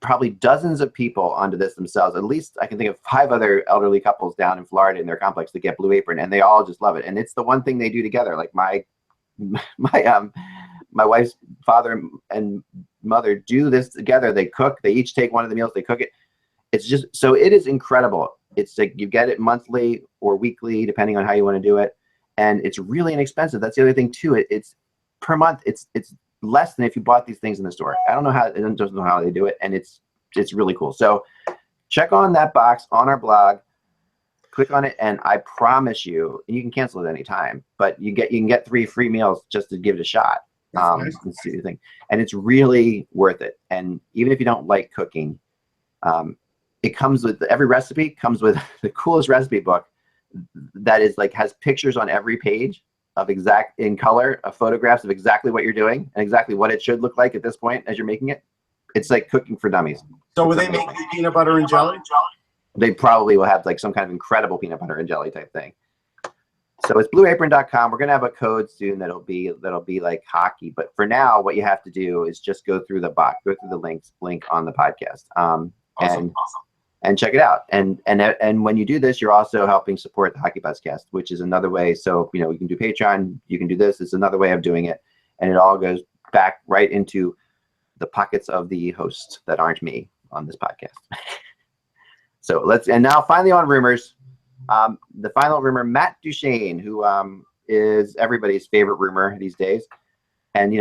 probably dozens of people onto this themselves. At least I can think of 5 other elderly couples down in Florida in their complex that get Blue Apron, and they all just love it. And it's the one thing they do together. Like my wife's father and mother do this together. They cook. They each take one of the meals. They cook it. It's just so it is incredible. It's like you get it monthly or weekly, depending on how you want to do it, and it's really inexpensive. That's the other thing too. It's per month. It's less than if you bought these things in the store. I don't know how they do it, and it's really cool. So check on that box on our blog, click on it, and I promise you, and you can cancel at any time, but you can get 3 free meals just to give it a shot. Nice. And see the thing, and it's really worth it. And even if you don't like cooking, it comes with every recipe comes with the coolest recipe book that is like has pictures on every page of in color of photographs of exactly what you're doing and exactly what it should look like at this point as you're making it. It's like cooking for dummies. So will they make peanut butter and jelly? They probably will have like some kind of incredible peanut butter and jelly type thing. So it's blueapron.com. We're gonna have a code soon that'll be like hockey. But for now, what you have to do is just go through the box, go through the link on the podcast, Awesome. and check it out. And when you do this, you're also helping support the HockeyBuzzCast, which is another way. So you can do Patreon, you can do this. It's another way of doing it, and it all goes back right into the pockets of the hosts that aren't me on this podcast. So and now finally on rumors. The final rumor, Matt Duchene, who is everybody's favorite rumor these days. And,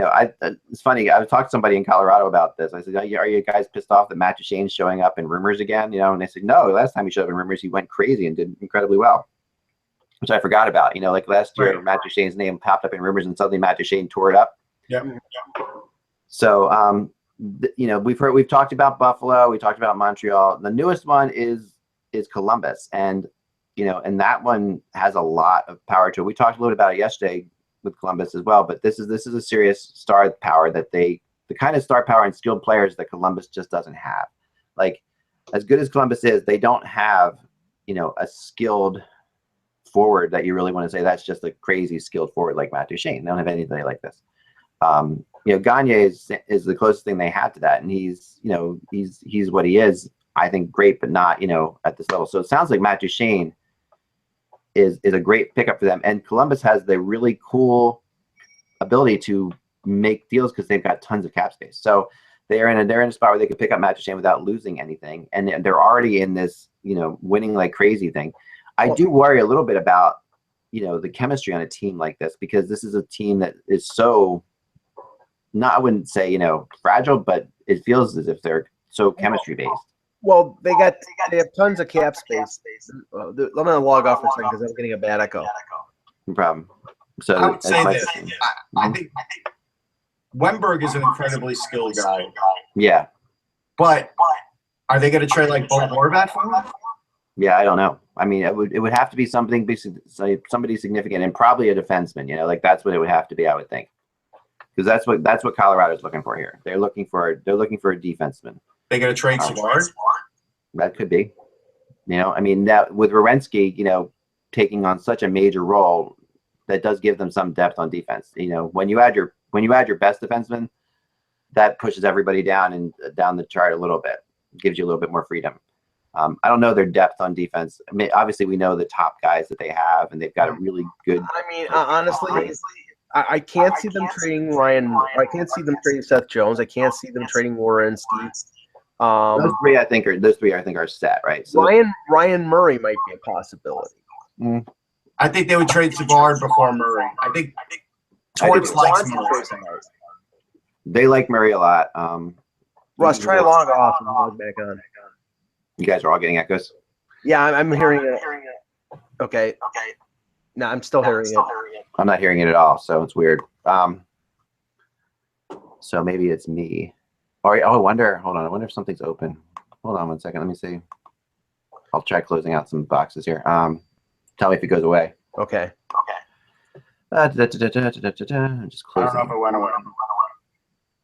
it's funny. I talked to somebody in Colorado about this. I said, are you guys pissed off that Matt Duchene's showing up in rumors again? And they said, no, last time he showed up in rumors, he went crazy and did incredibly well, which I forgot about. Like last year, right. Matt Duchene's name popped up in rumors and suddenly Matt Duchene tore it up. Yeah. So, we've talked about Buffalo. We talked about Montreal. The newest one is Columbus. And that one has a lot of power to it. We talked a little about it yesterday with Columbus as well, but this is a serious star power that the kind of star power and skilled players that Columbus just doesn't have. Like as good as Columbus is, they don't have, a skilled forward that you really want to say that's just a crazy skilled forward like Matt Duchene. They don't have anybody like this. Gagne is the closest thing they have to that. And he's what he is, I think great, but not, at this level. So it sounds like Matt Duchene is a great pickup for them, and Columbus has the really cool ability to make deals because they've got tons of cap space. So they're in a spot where they can pick up Matt Duchene without losing anything, and they're already in this winning like crazy thing. I do worry a little bit about the chemistry on a team like this, because this is a team that is so I wouldn't say fragile, but it feels as if they're so chemistry based. Well, they have tons of cap space. I'm gonna log off for a second because I'm getting a bad echo. No problem. So I would say this. I think Wenberg is an incredibly skilled guy. Yeah. But are they going to trade like Bo Horvat for him? Yeah, I don't know. I mean, it would have to be somebody significant, and probably a defenseman. Like that's what it would have to be, I would think, because that's what Colorado's looking for here. They're looking for a defenseman. They going to trade Savard? That could be. I mean, that with Werenski, taking on such a major role, that does give them some depth on defense. When you add your best defenseman, that pushes everybody down the chart a little bit. Gives you a little bit more freedom. I don't know their depth on defense. I mean, obviously we know the top guys that they have, and they've got a really good. I mean, honestly, I can't see them trading Ryan. I can't see them trading Seth Jones. I can't see them trading Werenski. Those three I think are set, right? So Ryan Murray might be a possibility. I think they would trade Savard before Murray. I think Torts likes Murray. They like Murray a lot. Russ, try to log off and log back on. You guys are all getting echoes? Yeah, I'm hearing it. Okay. No, I'm still hearing it. I'm not hearing it at all, so it's weird. So maybe it's me. Or I wonder. Hold on. I wonder if something's open. Hold on 1 second. Let me see. I'll try closing out some boxes here. Tell me if it goes away. Okay. I'm just I don't know closing. if it went away.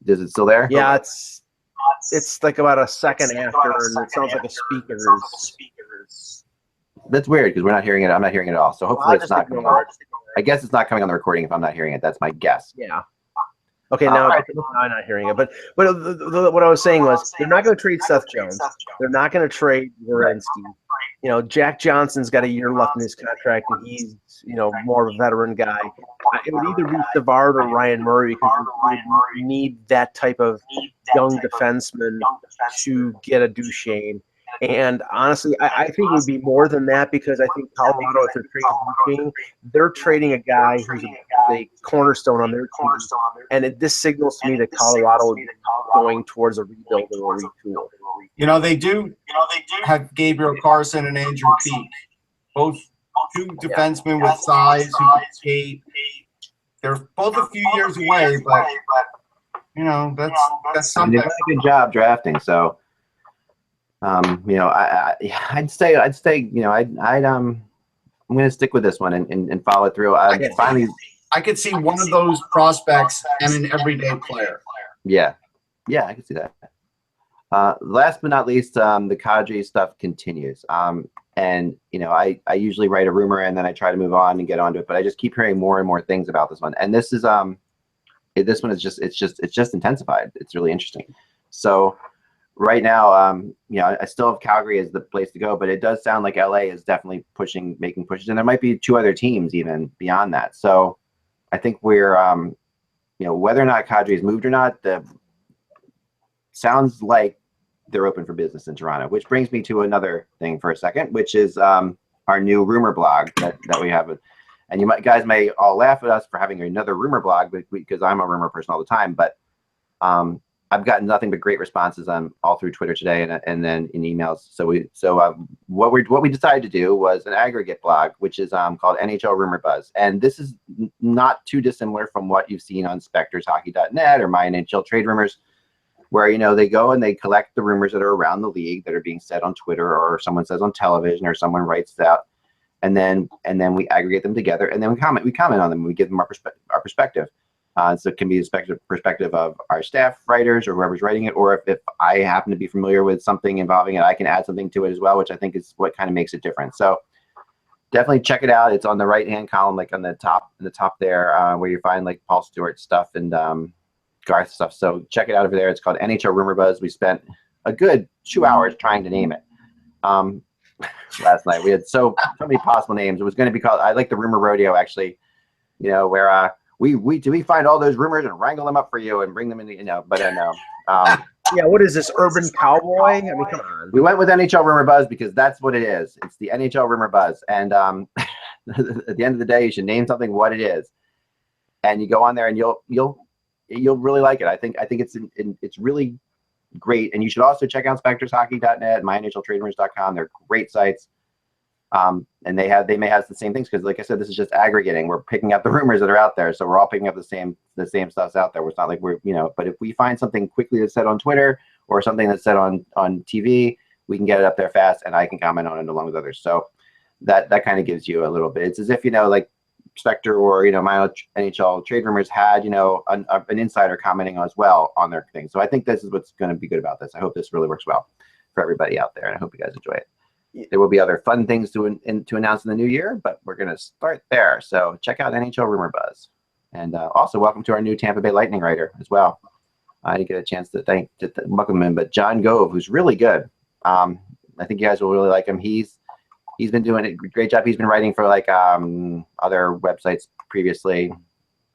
Is it still there? Yeah, it's like about a second after, and it sounds like a speaker is. That's weird because we're not hearing it. I'm not hearing it at all. So hopefully it's not coming on. I guess it's not coming on the recording if I'm not hearing it. That's my guess. Yeah. Okay, now I'm not hearing it. But what I was saying was they're not going to trade Seth Jones. They're not going to trade Werenski. You know, Jack Johnson's got a year left in his contract, and he's, you know, more of a veteran guy. It would either be Savard or Ryan Murray because we need that type of young defenseman to get a Duchesne. And honestly, I think it would be more than that because I think Colorado, if they're trading Duchesne, they're trading a guy who's a cornerstone on their team. And this signals to me that Colorado is going towards a rebuild or a retool. You know, they do have Gabriel Carson and Andrew Peak, both two defensemen with size who can skate. They're both a few years away, but you know, that's something. They did a good job drafting, so you know, I'd say, you know, I'm going to stick with this one and follow it through. I could see one of those prospects and an everyday player. Yeah, I can see that. Last but not least, the Kadri stuff continues. And you know, I usually write a rumor and then I try to move on and get onto it, but I just keep hearing more and more things about this one. And this is this one is just intensified. It's really interesting. So right now, you know, I still have Calgary as the place to go, but it does sound like LA is definitely making pushes, and there might be 2 other teams even beyond that. So I think we're, you know, whether or not Kadri is moved or not, sounds like they're open for business in Toronto, which brings me to another thing for a second, which is our new rumor blog that we have. And you guys may all laugh at us for having another rumor blog, because I'm a rumor person all the time, but I've gotten nothing but great responses all through Twitter today and then in emails. So what we decided to do was an aggregate blog, which is called NHL Rumor Buzz, and this is not too dissimilar from what you've seen on SpectorsHockey.net or My NHL Trade Rumors, where, you know, they go and they collect the rumors that are around the league that are being said on Twitter or someone says on television or someone writes it out, and then we aggregate them together and then we comment on them and we give them our perspective. So it can be the perspective of our staff writers or whoever's writing it, or if I happen to be familiar with something involving it, I can add something to it as well, which I think is what kind of makes it different. So definitely check it out. It's on the right-hand column, like on the top there, where you find like Paul Stewart stuff and Garth stuff. So check it out over there. It's called NHL Rumor Buzz. We spent a good 2 hours trying to name it. Last night we had so many possible names. It was going to be called, I like the Rumor Rodeo, actually, you know, where we find all those rumors and wrangle them up for you and bring them in, you know, but no. Yeah, what is this, Urban Cowboy? I mean, come on. We went with NHL Rumor Buzz because that's what it is. It's the NHL Rumor Buzz. And at the end of the day, you should name something what it is. And you go on there and you'll really like it. I think it's really great. And you should also check out SpectorsHockey.net, MyNHLTradeRumors.com. They're great sites. And they may have the same things, because like I said, this is just aggregating. We're picking up the rumors that are out there, so we're all picking up the same stuff's out there. It's not like we're, you know, but if we find something quickly that's said on Twitter or something that's said on TV, we can get it up there fast, and I can comment on it along with others. So that kind of gives you a little bit. It's as if, you know, like Spectre or, you know, my NHL Trade Rumors had, you know, an insider commenting as well on their thing. So I think this is what's going to be good about this. I hope this really works well for everybody out there, and I hope you guys enjoy it. There will be other fun things to announce in the new year, but we're going to start there. So check out NHL Rumor Buzz. And also welcome to our new Tampa Bay Lightning writer as well. I didn't get a chance to welcome him, but John Gove, who's really good. I think you guys will really like him. He's been doing a great job. He's been writing for like other websites previously.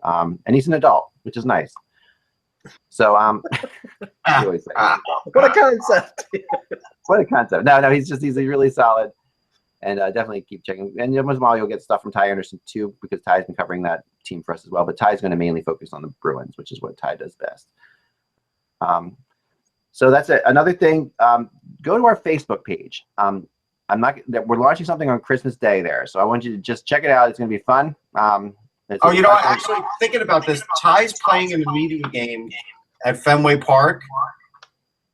And he's an adult, which is nice. So what a concept. What a concept. No, he's really solid, and definitely keep checking. And once in a while you'll get stuff from Ty Anderson too, because Ty's been covering that team for us as well, but Ty's going to mainly focus on the Bruins, which is what Ty does best. So that's it. Another thing, go to our Facebook page. We're launching something on Christmas Day there, so I want you to just check it out. It's going to be fun. Oh, you know, actually thinking about this, Ty's playing in a media game at Fenway Park,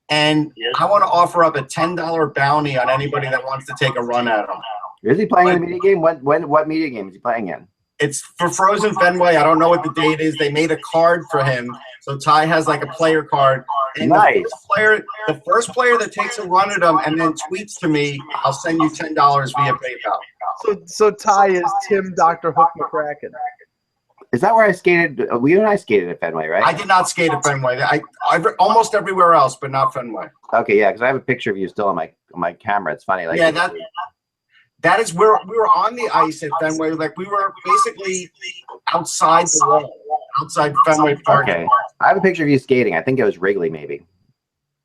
and I want to offer up a $10 bounty on anybody that wants to take a run at him. Is he playing in a media game? What media game is he playing in? It's for Frozen Fenway. I don't know what the date is. They made a card for him, so Ty has like a player card. And nice. The first player that takes a run at him and then tweets to me, I'll send you $10 via PayPal. So Ty is Tim Dr. Hook McCracken. Is that where I skated? You and I skated at Fenway, right? I did not skate at Fenway. I almost everywhere else, but not Fenway. Okay, yeah, because I have a picture of you still on my camera. It's funny. Like, yeah, that is where we were on the ice at Fenway. Like, we were basically outside the wall, outside Fenway Park. Okay, I have a picture of you skating. I think it was Wrigley, maybe.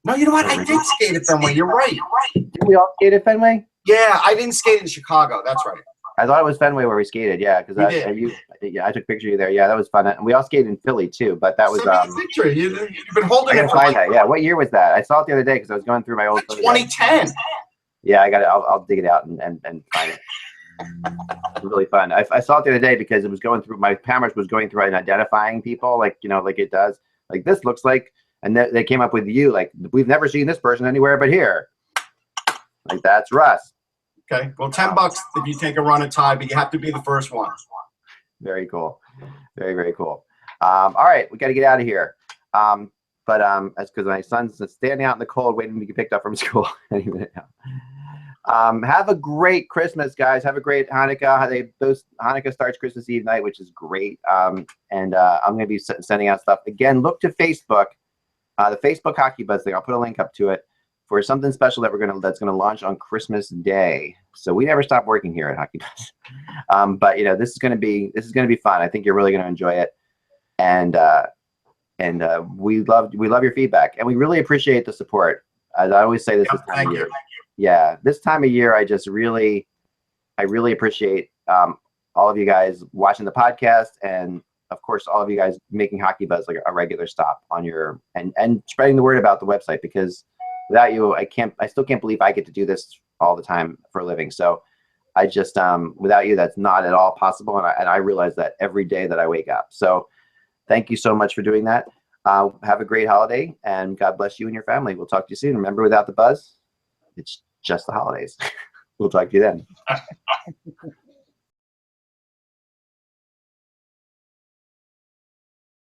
No, you know what? I did skate at Fenway. You're right. Didn't we all skate at Fenway? Yeah, I didn't skate in Chicago. That's right. I thought it was Fenway where we skated. Yeah, because I took a picture of you there. Yeah, that was fun. And we all skated in Philly too, but that was Send me the picture. You've been holding it for find that. Yeah, what year was that? I saw it the other day because I was going through my old. 2010. Yeah, I got it. I'll dig it out and find it. It was really fun. I saw it the other day because it was going through my camera was going through and identifying people, like, you know, like it does. Like, this looks like, and they came up with you. Like, we've never seen this person anywhere but here. Like, that's Russ. Okay, well, $10 if you take a run at Ty, but you have to be the first one. Very cool. Very, very cool. All right, we got to get out of here. But that's because my son's standing out in the cold waiting to get picked up from school any minute now. Have a great Christmas, guys. Have a great Hanukkah. Hanukkah starts Christmas Eve night, which is great. I'm going to be sending out stuff. Again, look to Facebook, the Facebook Hockey Buzz thing. I'll put a link up to it for something special that's gonna launch on Christmas Day. So we never stop working here at Hockey Buzz. But you know, this is gonna be fun. I think you're really gonna enjoy it, and we love your feedback, and we really appreciate the support. As I always say this time of year. Yeah, this time of year, I really appreciate all of you guys watching the podcast, and of course, all of you guys making Hockey Buzz like a regular stop on your and spreading the word about the website, because without you, I still can't believe I get to do this all the time for a living. So I just, without you, that's not at all possible. And I realize that every day that I wake up. So thank you so much for doing that. Have a great holiday, and God bless you and your family. We'll talk to you soon. Remember, without the buzz, it's just the holidays. We'll talk to you then.